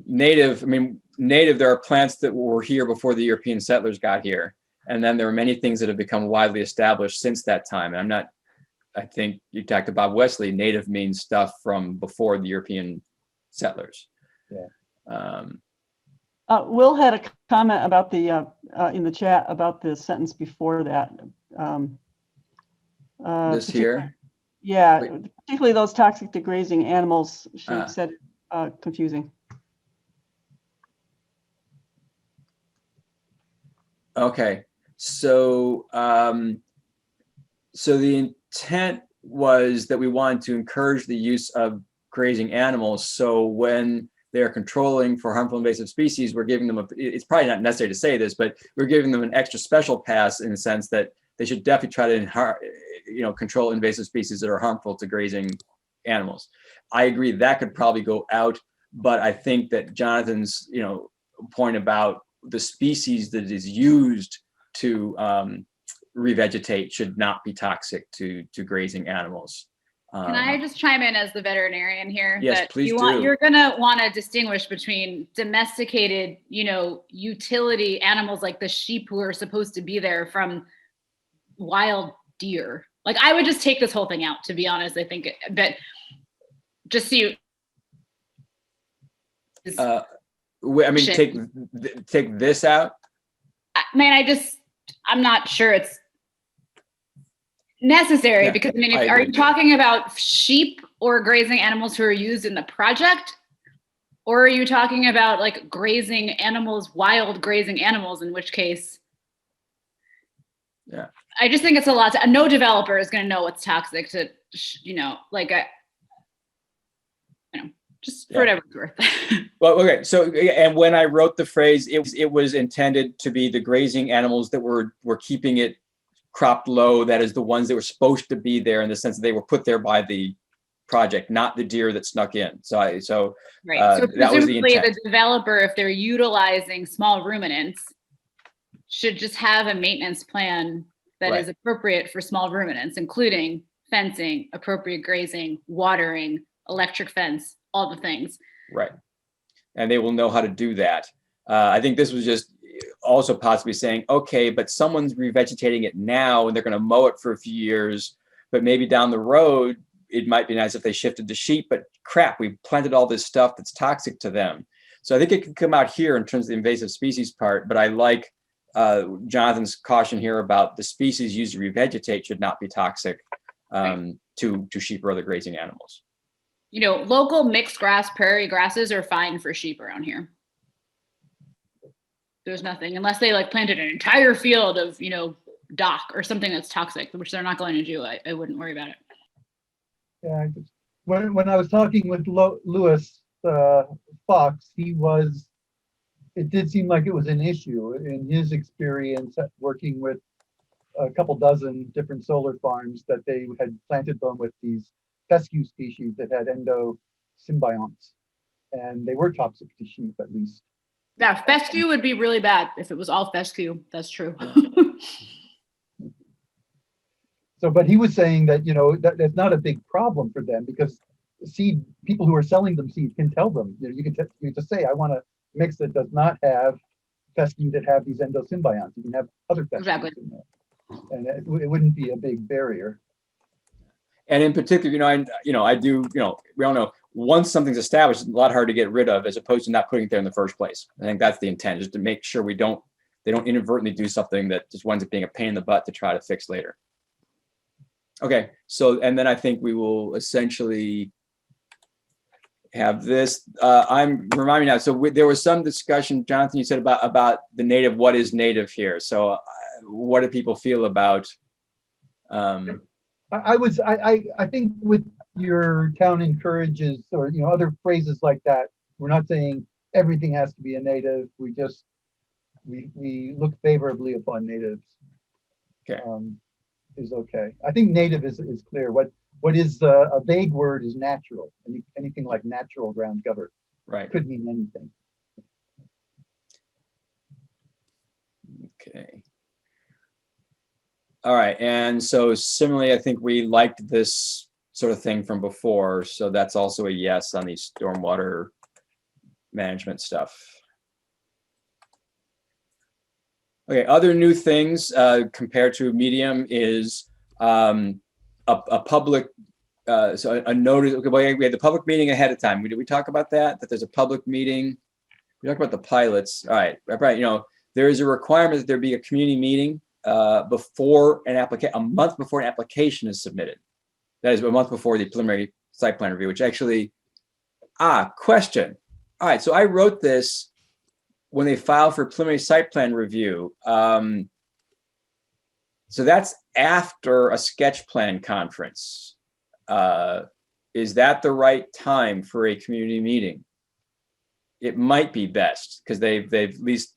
native, there are plants that were here before the European settlers got here. And then there are many things that have become widely established since that time. And I think you talked to Bob Wesley, native means stuff from before the European settlers.
Yeah.
Will had a comment about the in the chat about the sentence before that.
This here?
Yeah, particularly those toxic to grazing animals. She said confusing.
Okay, so so the intent was that we wanted to encourage the use of grazing animals. So when they're controlling for harmful invasive species, we're giving them it's probably not necessary to say this, but we're giving them an extra special pass in the sense that they should definitely try to control invasive species that are harmful to grazing animals. I agree that could probably go out, but I think that Jonathan's point about the species that is used to revegetate should not be toxic to grazing animals.
Can I just chime in as the veterinarian here?
Yes,
that
please do.
You're gonna want to distinguish between domesticated, utility animals like the sheep who are supposed to be there from wild deer. Like, I would just take this whole thing out, to be honest. I think, but just so you.
Take this out.
Man, I'm not sure it's. necessary
Yeah,
because I mean,
I
are
agree.
you talking about sheep or grazing animals who are used in the project? Or are you talking about like grazing animals, wild grazing animals, in which case?
Yeah.
I just think it's a lot. No developer is going to know what's toxic to, like, just for
Yeah.
whatever it's worth.
Well, okay. So, and when I wrote the phrase, it was intended to be the grazing animals that were keeping it cropped low. That is the ones that were supposed to be there in the sense that they were put there by the project, not the deer that snuck in.
Right. So
that was the
presumably
intent.
the developer, if they're utilizing small ruminants, should just have a maintenance plan that is
Right.
appropriate for small ruminants, including fencing, appropriate grazing, watering, electric fence, all the things.
Right. And they will know how to do that. I think this was just also possibly saying, okay, but someone's revegetating it now and they're going to mow it for a few years, but maybe down the road, it might be nice if they shifted to sheep, but crap, we planted all this stuff that's toxic to them. So I think it can come out here in terms of the invasive species part, but I like Jonathan's caution here about the species used to revegetate should not be toxic to sheep or other grazing animals.
Local mixed grass prairie grasses are fine for sheep around here. There's nothing, unless they like planted an entire field of, dock or something that's toxic, which they're not going to do. I wouldn't worry about it.
Yeah, when I was talking with Louis Fox, it did seem like it was an issue in his experience at working with a couple dozen different solar farms that they had planted them with these fescue species that had endosymbionts, and they were toxic to sheep at least.
Yeah, fescue would be really bad if it was all fescue. That's true.
So, but he was saying that, that that's not a big problem for them because people who are selling them seeds can tell them, you can just say, I want a mix that does not have fescue that have these endosymbionts. You can have other fescues
Exactly.
in there. And it wouldn't be a big barrier.
And in particular, I do, we all know once something's established, it's a lot harder to get rid of as opposed to not putting it there in the first place. I think that's the intent, just to make sure they don't inadvertently do something that just winds up being a pain in the butt to try to fix later. Okay, so, and then I think we will essentially have this. Remind me now, so there was some discussion, Jonathan, you said about the native, what is native here? So what do people feel about?
I think with your town encourages or, other phrases like that, we're not saying everything has to be a native. We look favorably upon natives.
Okay.
Is okay. I think native is clear. What is a vague word is natural. Anything like natural ground cover
Right.
could mean anything.
Okay. All right, and so similarly, I think we liked this sort of thing from before, so that's also a yes on the stormwater management stuff. Okay, other new things compared to medium is a public, so a notice. Okay, we had the public meeting ahead of time. Did we talk about that? That there's a public meeting. We talked about the pilots. All right, right. There is a requirement that there be a community meeting before a month before an application is submitted. That is a month before the preliminary site plan review, which actually, question. All right, so I wrote this when they file for preliminary site plan review. So that's after a sketch plan conference. Is that the right time for a community meeting? It might be best because they've at least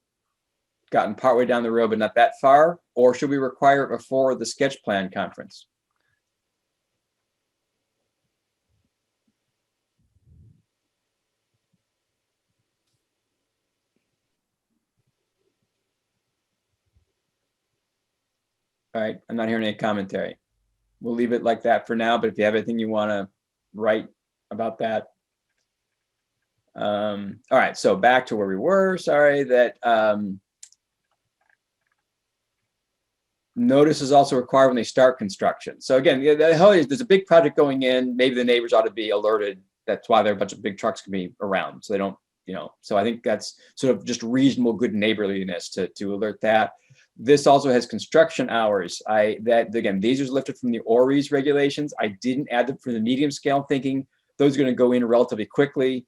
gotten partway down the road, but not that far. Or should we require it before the sketch plan conference? All right, I'm not hearing any commentary. We'll leave it like that for now, but if you have anything you want to write about that. All right, so back to where we were. Sorry that notice is also required when they start construction. So again, there's a big project going in. Maybe the neighbors ought to be alerted. That's why there are a bunch of big trucks can be around. So they don't, so I think that's sort of just reasonable good neighborliness to alert that. This also has construction hours. Again, these are lifted from the ORI's regulations. I didn't add them for the medium scale, thinking those are going to go in relatively quickly.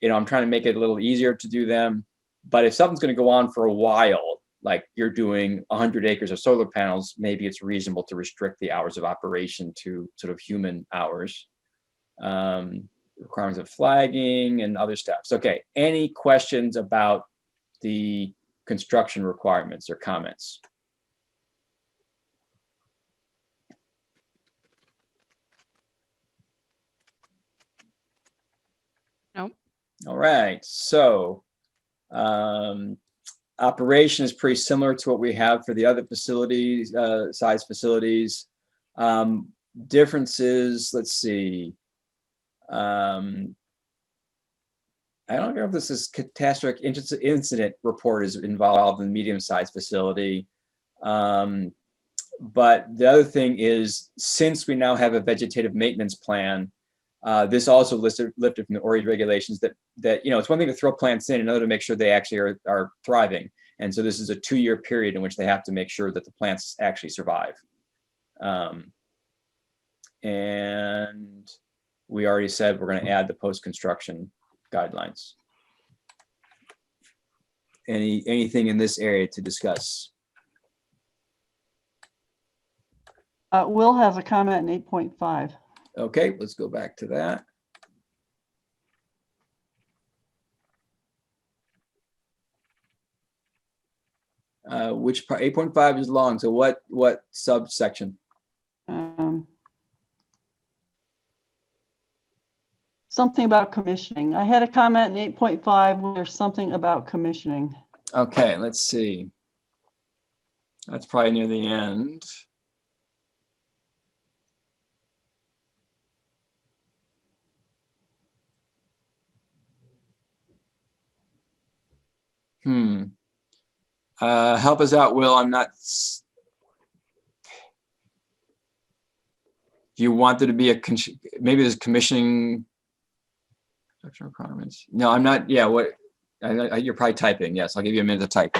I'm trying to make it a little easier to do them. But if something's going to go on for a while, like you're doing 100 acres of solar panels, maybe it's reasonable to restrict the hours of operation to sort of human hours. Requirements of flagging and other steps. Okay, any questions about the construction requirements or comments?
No.
All right, so operation is pretty similar to what we have for the other facilities, size facilities. Differences, let's see. I don't know if this is catastrophic incident report is involved in the medium-sized facility. But the other thing is, since we now have a vegetative maintenance plan, this also lifted from the ORI regulations that it's one thing to throw plants in, another to make sure they actually are thriving. And so this is a 2-year period in which they have to make sure that the plants actually survive. And we already said we're going to add the post-construction guidelines. Anything in this area to discuss?
Will has a comment in 8.5.
Okay, let's go back to that. Which part? 8.5 is long. So what subsection?
Something about commissioning. I had a comment in 8.5 where there's something about commissioning.
Okay, let's see. That's probably near the end. Help us out, Will. I'm not. Do you want there to be maybe there's commissioning requirements? No, I'm not. Yeah, what? You're probably typing. Yes, I'll give you a minute to type.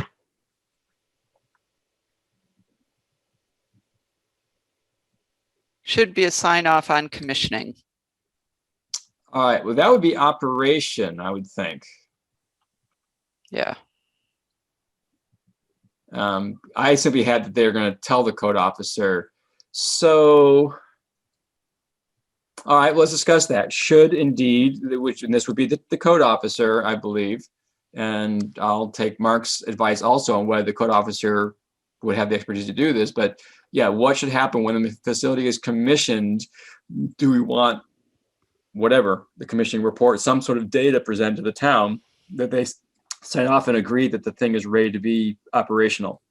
Should be a sign off on commissioning.
All right. Well, that would be operation, I would think.
Yeah.
I simply had that they're going to tell the code officer. So, all right, let's discuss that. Should indeed, and this would be the code officer, I believe, and I'll take Mark's advice also on whether the code officer would have the expertise to do this. But yeah, what should happen when the facility is commissioned? Do we want whatever the commissioning report, some sort of data presented to the town that they sign off and agree that the thing is ready to be operational?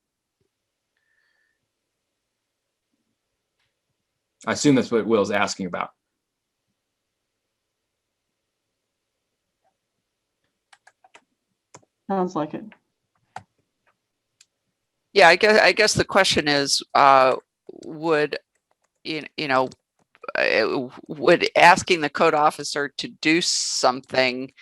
I assume that's what Will's asking about.
Sounds like it.
Yeah, I guess the question is, would would asking the code officer to do something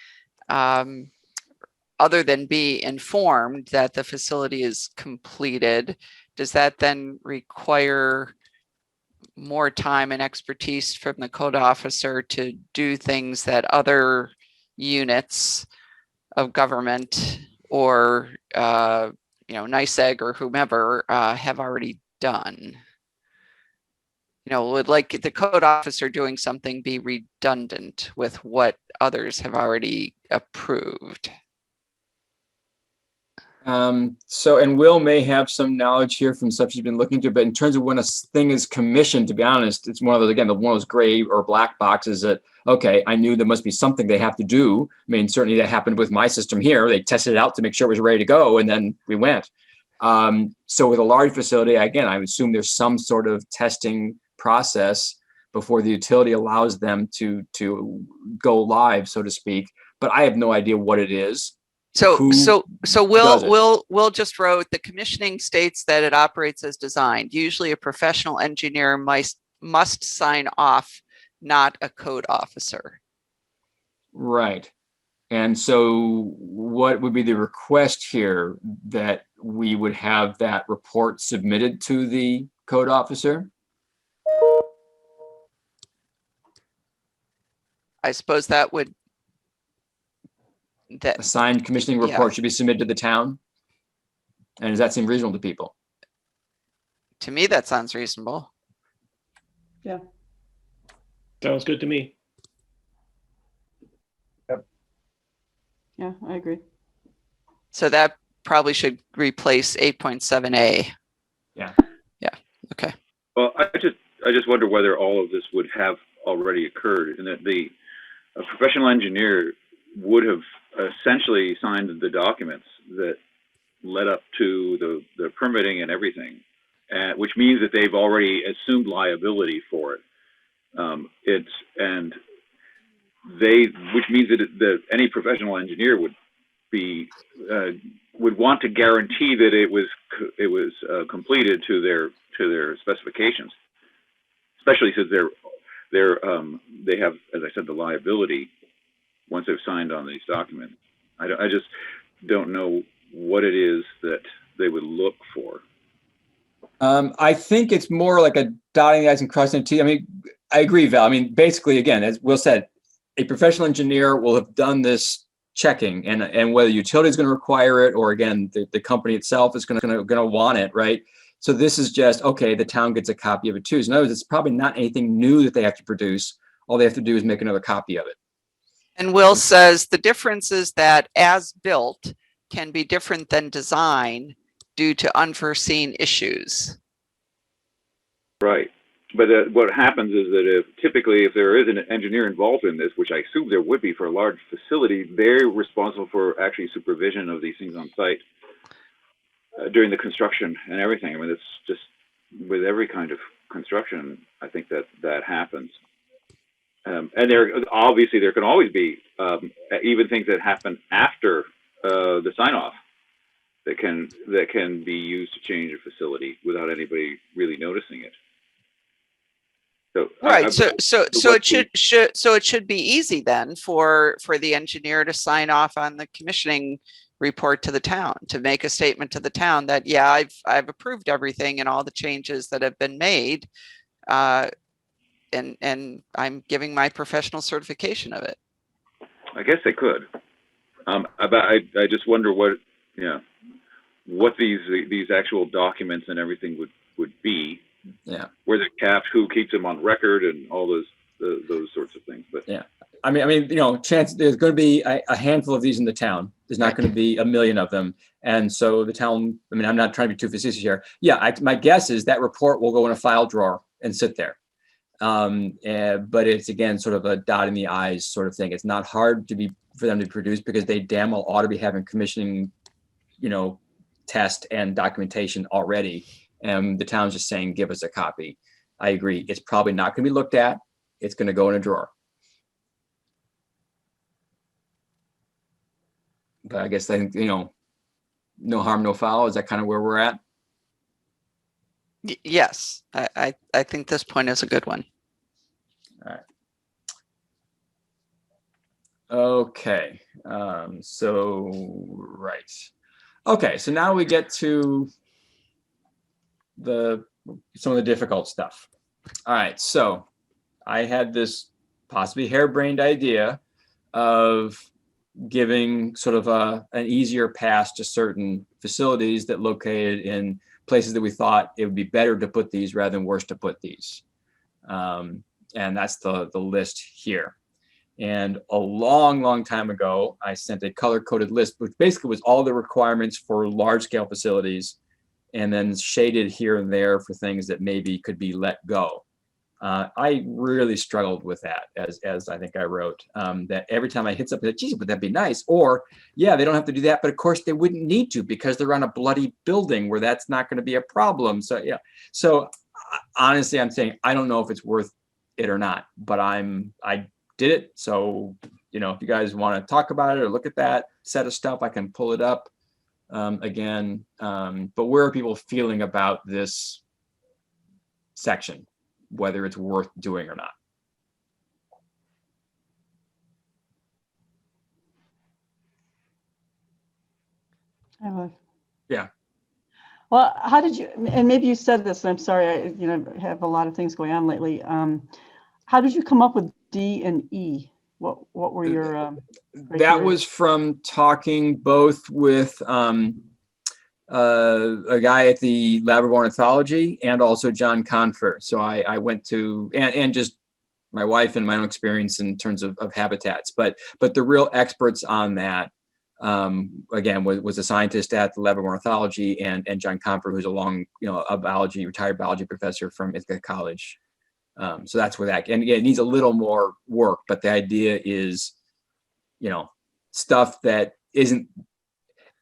other than be informed that the facility is completed, does that then require more time and expertise from the code officer to do things that other units of government or NYSEG or whomever have already done? Would like the code officer doing something be redundant with what others have already approved?
And Will may have some knowledge here from stuff she's been looking to, but in terms of when a thing is commissioned, to be honest, it's one of those, again, one of those gray or black boxes that, okay, I knew there must be something they have to do. I mean, certainly that happened with my system here. They tested it out to make sure it was ready to go, and then we went. So with a large facility, again, I would assume there's some sort of testing process before the utility allows them to go live, so to speak. But I have no idea what it is.
So
does it?
Will just wrote, the commissioning states that it operates as designed. Usually a professional engineer must sign off, not a code officer.
Right. And so what would be the request here, that we would have that report submitted to the code officer?
I suppose that would, that,
A signed commissioning
Yeah.
report should be submitted to the town? And does that seem reasonable to people?
to me, that sounds reasonable.
Sounds good to me.
Yeah, I agree.
So that probably should replace 8.7A.
Well, I just wonder whether all of this would have already occurred, and that a professional engineer would have essentially signed the documents that led up to the permitting and everything, which means that they've already assumed liability for it. Which means that any professional engineer would want to guarantee that it was completed to their specifications, especially since they have, as I said, the liability once they've signed on these documents. I just don't know what it is that they would look for.
I think it's more like a dotting the i's and crossing the t's. I mean, I agree, Val. I mean, basically, again, as Will said, a professional engineer will have done this checking, and whether utility is going to require it, or again, the company itself is going to want it, right? So this is just, okay, the town gets a copy of it too. So in other words, it's probably not anything new that they have to produce. All they have to do is make another copy of it.
And Will says the difference is that as built can be different than design due to unforeseen issues.
Right. But what happens is that typically if there is an engineer involved in this, which I assume there would be for a large facility, they're responsible for actually supervision of these things on site during the construction and everything. I mean, it's just with every kind of construction, I think that happens. And there can always be even things that happen after the sign off that can be used to change a facility without anybody really noticing it. So,
Right. So it should be easy then for the engineer to sign off on the commissioning report to the town, to make a statement to the town that, yeah, I've approved everything and all the changes that have been made. And I'm giving my professional certification of it.
I guess they could. I just wonder what these actual documents and everything would be.
Yeah.
Where they're kept, who keeps them on record, and all those sorts of things. But
yeah, I mean, chance there's going to be a handful of these in the town. There's not going to be a million of them, and so the town. I mean, I'm not trying to be too facetious here. Yeah, my guess is that report will go in a file drawer and sit there. But it's again sort of a dot in the i's sort of thing. It's not hard for them to produce because they damn well ought to be having commissioning, test and documentation already. And the town's just saying, give us a copy. I agree. It's probably not going to be looked at. It's going to go in a drawer. But I guess I think, no harm, no foul. Is that kind of where we're at?
Yes, I think this point is a good one.
All right. Okay. Right. Okay. So now we get to some of the difficult stuff. All right. So I had this possibly harebrained idea of giving sort of an easier pass to certain facilities that located in places that we thought it would be better to put these rather than worse to put these. And that's the list here. And a long, long time ago, I sent a color-coded list, which basically was all the requirements for large-scale facilities, and then shaded here and there for things that maybe could be let go. I really struggled with that, as I think I wrote, that every time I hit something, geez, would that be nice? Or, yeah, they don't have to do that, but of course they wouldn't need to because they're on a bloody building where that's not going to be a problem. So, yeah. So honestly, I'm saying, I don't know if it's worth it or not, but I did it. So, if you guys want to talk about it or look at that set of stuff, I can pull it up again. But where are people feeling about this section, whether it's worth doing or not? Yeah.
Well, how did you, and maybe you said this, and I'm sorry, I have a lot of things going on lately. How did you come up with D and E? What were your
That
criteria?
was from talking both with a guy at the Lab of Ornithology and also John Confer. So I went to, and just my wife and my own experience in terms of habitats, but the real experts on that, again, was a scientist at the Lab of Ornithology and John Confer, who's a retired biology professor from Ithaca College. So that's where that, and again, it needs a little more work, but the idea is, stuff that isn't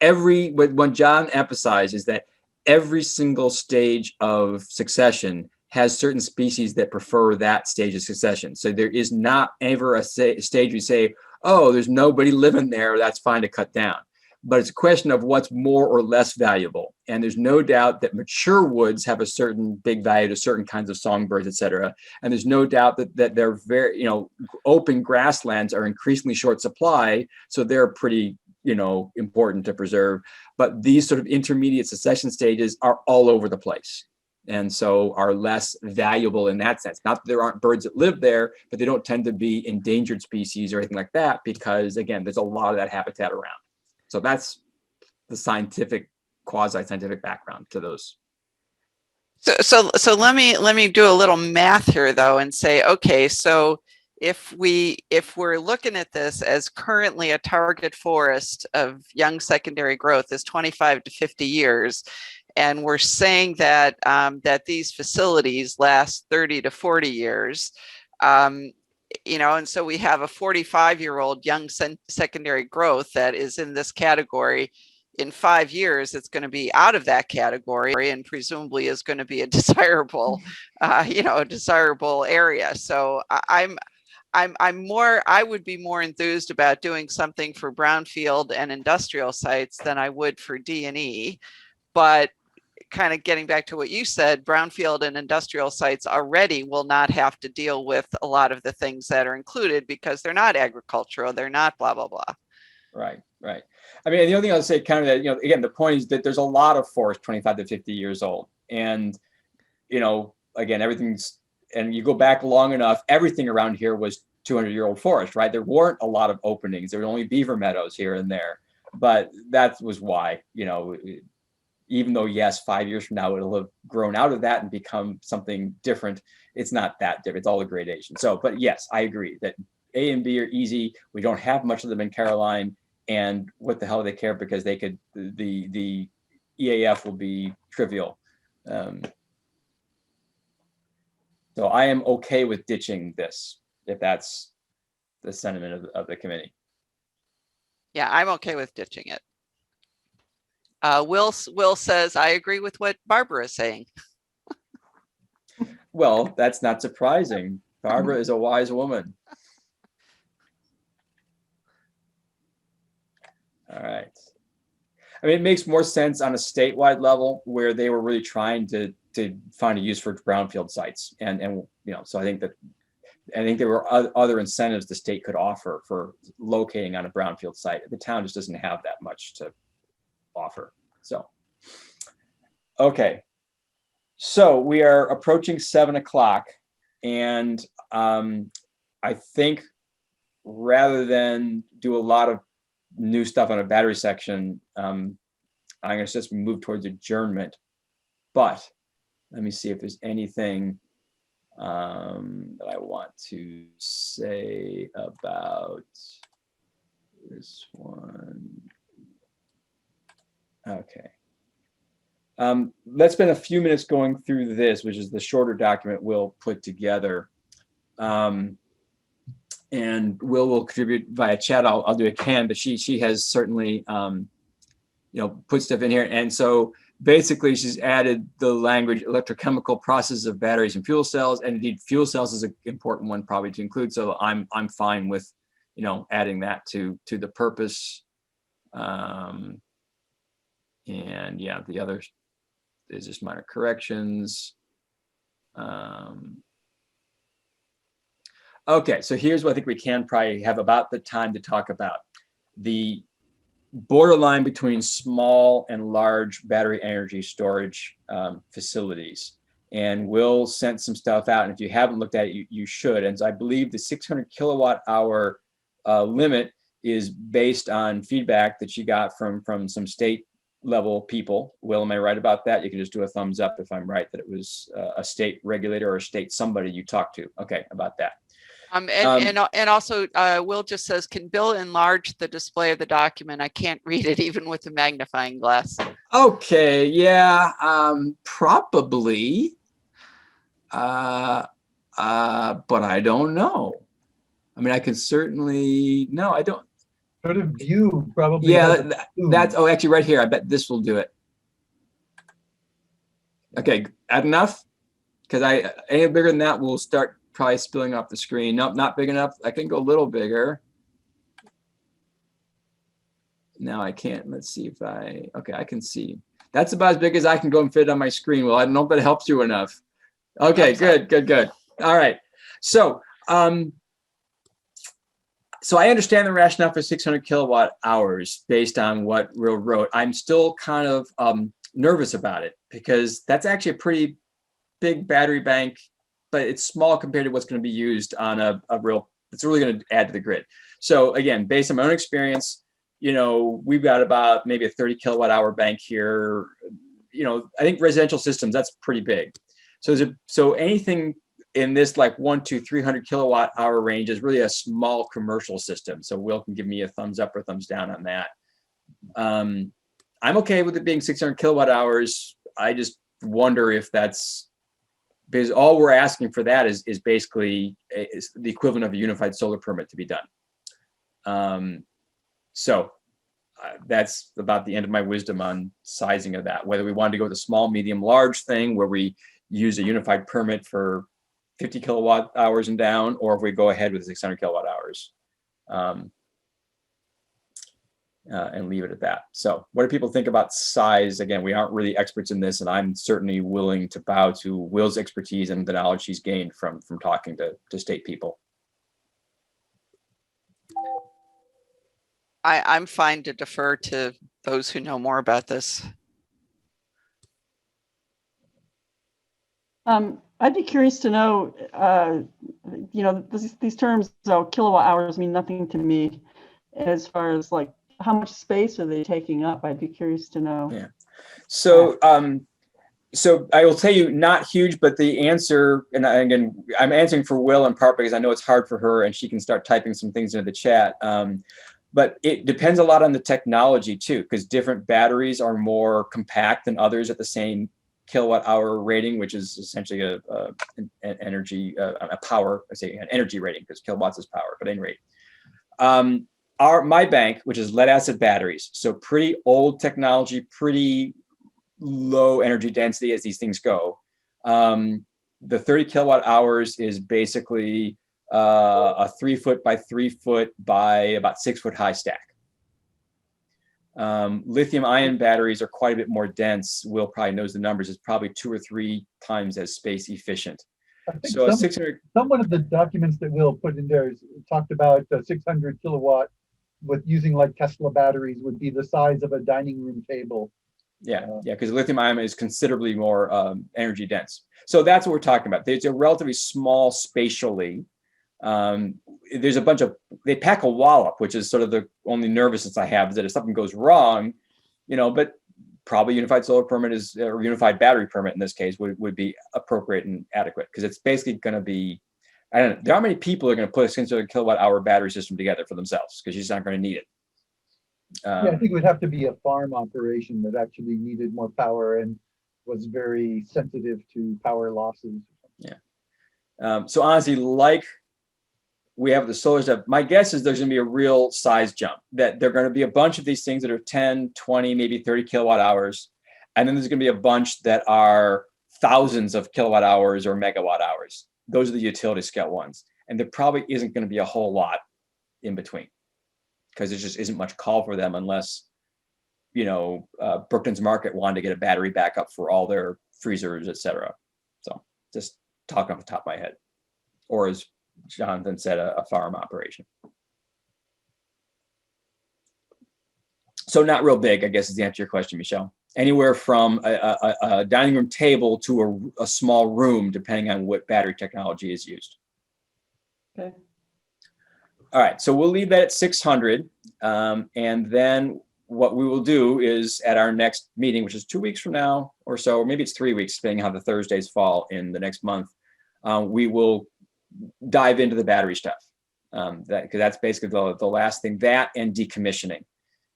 what John emphasized is that every single stage of succession has certain species that prefer that stage of succession. So there is not ever a stage we say, oh, there's nobody living there, that's fine to cut down. But it's a question of what's more or less valuable. And there's no doubt that mature woods have a certain big value to certain kinds of songbirds, et cetera. And there's no doubt that they're very, open grasslands are increasingly short supply. So they're pretty, important to preserve. But these sort of intermediate succession stages are all over the place. And so are less valuable in that sense. Not that there aren't birds that live there, but they don't tend to be endangered species or anything like that, because again, there's a lot of that habitat around. So that's the scientific, quasi-scientific background to those.
So let me do a little math here though and say, okay, so if we're looking at this as currently a target forest of young secondary growth is 25 to 50 years, and we're saying that that these facilities last 30 to 40 years, and so we have a 45-year-old young secondary growth that is in this category. In 5 years, it's going to be out of that category and presumably is going to be a desirable, desirable area. So I would be more enthused about doing something for brownfield and industrial sites than I would for D&E. But kind of getting back to what you said, brownfield and industrial sites already will not have to deal with a lot of the things that are included because they're not agricultural, they're not blah, blah, blah.
Right. I mean, the only thing I'll say kind of that, again, the point is that there's a lot of forest 25 to 50 years old. And, again, everything's, and you go back long enough, everything around here was 200-year-old forest, right? There weren't a lot of openings. There were only beaver meadows here and there. But that was why, even though, yes, 5 years from now, it'll have grown out of that and become something different. It's not that different. It's all a gradation. So, but yes, I agree that A and B are easy. We don't have much of them in Caroline. And what the hell do they care? Because they could, the EAF will be trivial. So I am okay with ditching this, if that's the sentiment of the committee.
Yeah, I'm okay with ditching it. Will says, I agree with what Barbara is saying.
Well, that's not surprising. Barbara is a wise woman. All right. I mean, it makes more sense on a statewide level where they were really trying to find a use for brownfield sites. And so I think there were other incentives the state could offer for locating on a brownfield site. The town just doesn't have that much to offer. So, okay. So we are approaching 7 o'clock, and I think rather than do a lot of new stuff on a battery section, I'm going to just move towards adjournment. But let me see if there's anything that I want to say about this one. Okay. Let's spend a few minutes going through this, which is the shorter document we'll put together. And will contribute via chat. I'll do a can, but she has certainly put stuff in here. And so basically she's added the language electrochemical processes of batteries and fuel cells, and indeed fuel cells is an important one probably to include. So I'm fine with adding that to the purpose. And yeah, the other is just minor corrections. Okay, so here's what I think we can probably have about the time to talk about. The borderline between small and large battery energy storage facilities. And Will sent some stuff out, and if you haven't looked at it, you should. And I believe the 600 kilowatt hour limit is based on feedback that she got from some state level people. Will, am I right about that? You can just do a thumbs up if I'm right that it was a state regulator or a state somebody you talked to. Okay, about that.
And also, Will just says, can Bill enlarge the display of the document? I can't read it even with a magnifying glass.
Okay, yeah, probably. But I don't know. I mean, I can certainly, no, I don't.
Sort of view probably.
Yeah,
has a zoom.
that's, oh, actually right here, I bet this will do it. Okay, add enough? Because any bigger than that will start probably spilling off the screen. Nope, not big enough. I can go a little bigger. Now I can't. Let's see if okay, I can see. That's about as big as I can go and fit on my screen. Well, I don't know if that helps you enough. Okay, good. All right. So, so I understand the rationale for 600 kilowatt hours based on what Will wrote. I'm still kind of nervous about it because that's actually a pretty big battery bank, but it's small compared to what's going to be used on a real, it's really going to add to the grid. So again, based on my own experience, you know, we've got about maybe a 30 kilowatt hour bank here. You know, I think residential systems, that's pretty big. So anything in this like 300 kilowatt hour range is really a small commercial system. So Will can give me a thumbs up or thumbs down on that. I'm okay with it being 600 kilowatt hours. I just wonder if that's, because all we're asking for that is basically is the equivalent of a unified solar permit to be done. So that's about the end of my wisdom on sizing of that, whether we wanted to go with a small, medium, large thing where we use a unified permit for 50 kilowatt hours and down, or if we go ahead with 600 kilowatt hours and leave it at that. So what do people think about size? Again, we aren't really experts in this, and I'm certainly willing to bow to Will's expertise and the knowledge he's gained from talking to state people.
I'm fine to defer to those who know more about this.
I'd be curious to know, you know, these terms, kilowatt hours mean nothing to me as far as like how much space are they taking up? I'd be curious to know.
Yeah. So, so I will tell you, not huge, but the answer, and again, I'm answering for Will in part because I know it's hard for her and she can start typing some things into the chat. But it depends a lot on the technology too, because different batteries are more compact than others at the same kilowatt hour rating, which is essentially an energy, a power, I say an energy rating because kilowatts is power, but at any rate. My bank, which is lead acid batteries, so pretty old technology, pretty low energy density as these things go. The 30 kilowatt hours is basically a 3 foot by 3 foot by about 6 foot high stack. Lithium ion batteries are quite a bit more dense. Will probably knows the numbers. It's probably 2 or 3 times as space efficient.
I think
So a 600,
one of the documents that Will put in there talked about 600 kilowatt with using like Tesla batteries would be the size of a dining room table.
yeah, because lithium ion is considerably more energy dense. So that's what we're talking about. It's a relatively small spatially. There's a bunch of, they pack a wallop, which is sort of the only nervousness I have, is that if something goes wrong, you know, but probably unified solar permit is, or unified battery permit in this case would be appropriate and adequate, because it's basically going to be, I don't know, there are many people who are going to put a 600 kilowatt hour battery system together for themselves because you're just not going to need it.
Yeah, I think it would have to be a farm operation that actually needed more power and was very sensitive to power losses.
So honestly, like we have the solar stuff, my guess is there's going to be a real size jump, that there are going to be a bunch of these things that are 10, 20, maybe 30 kilowatt hours. And then there's going to be a bunch that are thousands of kilowatt hours or megawatt hours. Those are the utility scale ones. And there probably isn't going to be a whole lot in between, because there just isn't much call for them unless, you know, Brookton's Market wanted to get a battery backup for all their freezers, et cetera. So just talking off the top of my head. Or as Jonathan said, a farm operation. So not real big, I guess is the answer to your question, Michelle. Anywhere from a dining room table to a small room, depending on what battery technology is used.
Okay.
All right, so we'll leave that at 600. And then what we will do is at our next meeting, which is 2 weeks from now or so, or maybe it's 3 weeks, depending on how the Thursdays fall in the next month, we will dive into the battery stuff. Because that's basically the last thing. That and decommissioning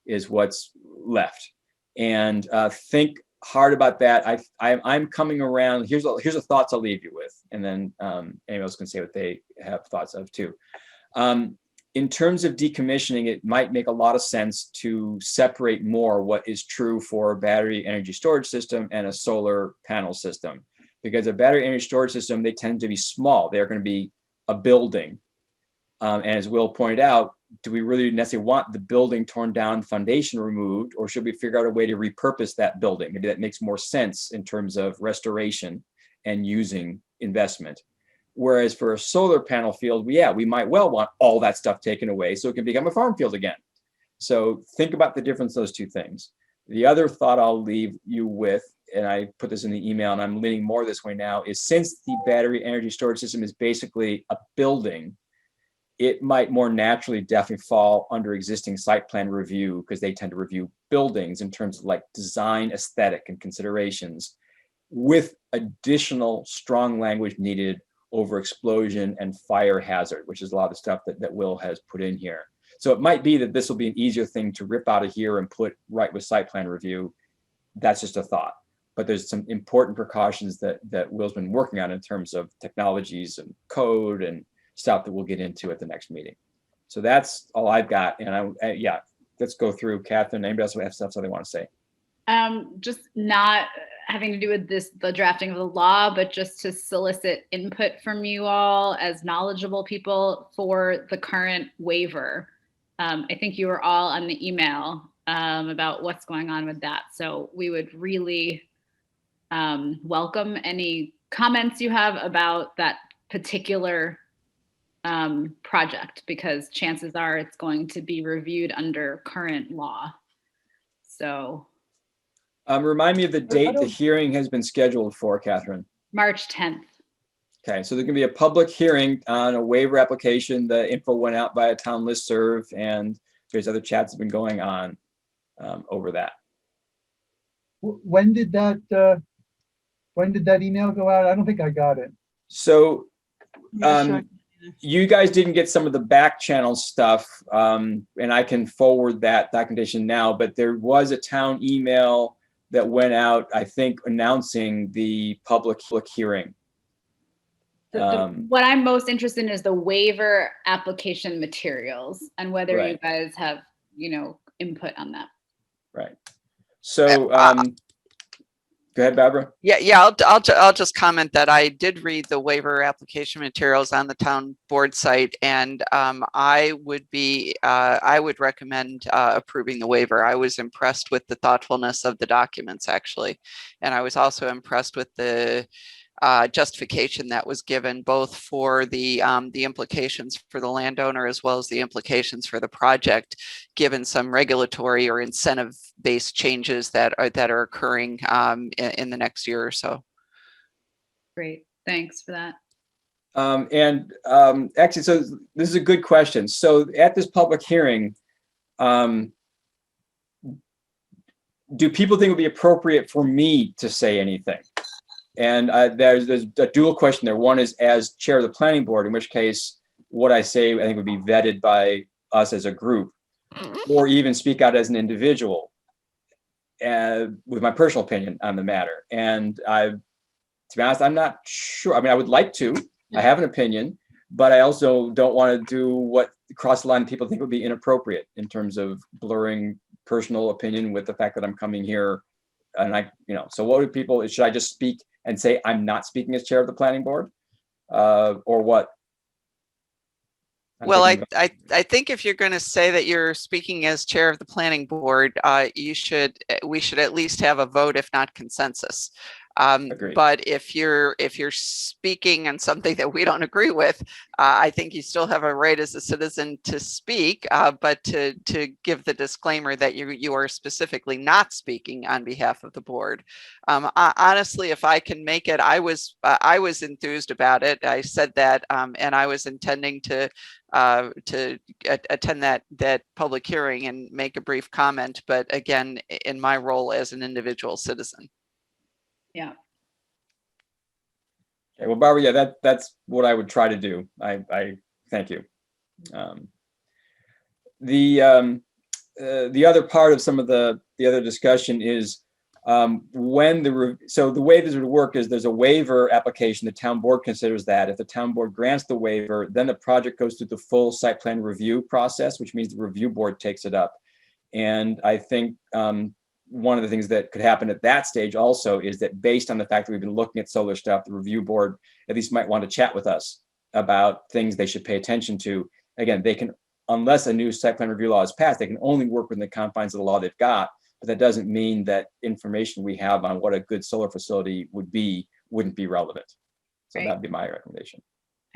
is what's left. And think hard about that. I'm coming around. Here's the thoughts I'll leave you with, and then anyone else can say what they have thoughts of too. In terms of decommissioning, it might make a lot of sense to separate more what is true for a battery energy storage system and a solar panel system. Because a battery energy storage system, they tend to be small. They're going to be a building. And as Will pointed out, do we really necessarily want the building torn down, foundation removed, or should we figure out a way to repurpose that building? Maybe that makes more sense in terms of restoration and using investment. Whereas for a solar panel field, we might well want all that stuff taken away so it can become a farm field again. So think about the difference of those two things. The other thought I'll leave you with, and I put this in the email and I'm leaning more this way now, is since the battery energy storage system is basically a building, it might more naturally definitely fall under existing site plan review because they tend to review buildings in terms of like design, aesthetic, and considerations with additional strong language needed over explosion and fire hazard, which is a lot of the stuff that Will has put in here. So it might be that this will be an easier thing to rip out of here and put right with site plan review. That's just a thought. But there's some important precautions that Will's been working on in terms of technologies and code and stuff that we'll get into at the next meeting. So that's all I've got. And yeah, let's go through. Catherine, anybody else have stuff they want to say?
Just not having to do with the drafting of the law, but just to solicit input from you all as knowledgeable people for the current waiver. I think you were all on the email about what's going on with that. So we would really welcome any comments you have about that particular project, because chances are it's going to be reviewed under current law. So
remind me of the date the hearing has been scheduled for, Catherine.
March 10th.
Okay, so there's gonna be a public hearing on a waiver application. The info went out by a town listserv, and there's other chats that have been going on over that.
When did that email go out? I don't think I got it.
So
Yeah, sure.
you guys didn't get some of the back channel stuff, and I can forward that documentation now, but there was a town email that went out, I think, announcing the public hearing.
What I'm most interested in is the waiver application materials and whether you
Right.
guys have, input on that.
Right. So, go ahead, Barbara.
Yeah, I'll just comment that I did read the waiver application materials on the town board site, and I would recommend approving the waiver. I was impressed with the thoughtfulness of the documents, actually, and I was also impressed with the justification that was given, both for the implications for the landowner as well as the implications for the project, given some regulatory or incentive-based changes that are occurring in the next year or so.
Great, thanks for that.
Actually, so this is a good question. So at this public hearing, do people think it would be appropriate for me to say anything? And there's a dual question there. One is as chair of the planning board, in which case what I say I think would be vetted by us as a group, or even speak out as an individual with my personal opinion on the matter. And to be honest, I'm not sure. I mean, I would like to. I have an opinion, but I also don't want to do what cross the line people think would be inappropriate in terms of blurring personal opinion with the fact that I'm coming here. And so what would people, should I just speak and say I'm not speaking as chair of the planning board, or what?
Well, I think if you're going to say that you're speaking as chair of the planning board, we should at least have a vote, if not consensus.
Agreed.
But if you're speaking on something that we don't agree with, I think you still have a right as a citizen to speak, but to give the disclaimer that you are specifically not speaking on behalf of the board. Honestly, if I can make it, I was enthused about it. I said that, and I was intending to attend that public hearing and make a brief comment, but again, in my role as an individual citizen.
Yeah.
Okay, well, Barbara, yeah, that's what I would try to do. I thank you. The other part of some of the other discussion is so the way this would work is there's a waiver application. The town board considers that. If the town board grants the waiver, then the project goes through the full site plan review process, which means the review board takes it up. And I think one of the things that could happen at that stage also is that based on the fact that we've been looking at solar stuff, the review board at least might want to chat with us about things they should pay attention to. Again, they can, unless a new site plan review law is passed, they can only work within the confines of the law they've got. But that doesn't mean that information we have on what a good solar facility would be wouldn't be relevant. So
Right.
that'd be my recommendation.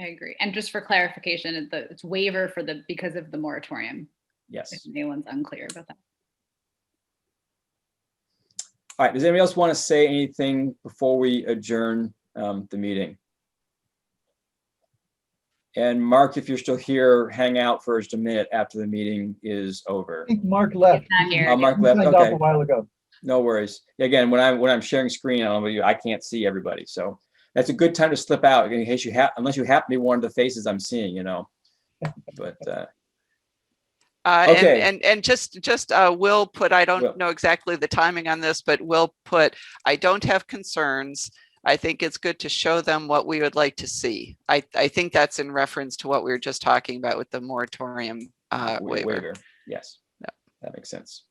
I agree. And just for clarification, it's waiver because of the moratorium.
Yes.
If anyone's unclear about that.
All right. Does anybody else want to say anything before we adjourn the meeting? And Mark, if you're still here, hang out for just a minute after the meeting is over.
I think Mark left.
He's not here.
Oh, Mark
He
left.
signed off
Okay.
a while ago.
No worries. Again, when I'm sharing screen on you, I can't see everybody. So that's a good time to slip out in case unless you happen to be one of the faces I'm seeing, But Okay.
And just Will put, I
Will.
don't know exactly the timing on this, but Will put, I don't have concerns. I think it's good to show them what we would like to see. I think that's in reference to what we were just talking about with the moratorium waiver.
Yes.
Yeah.
That makes sense.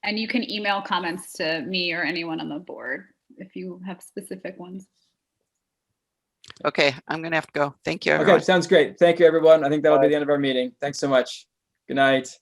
And you can email comments to me or anyone on the board if you have specific ones.
Okay, I'm gonna have to go. Thank you,
Okay,
everyone.
sounds great. Thank you, everyone. I think that'll be the end of our meeting. Thanks so much. Good night.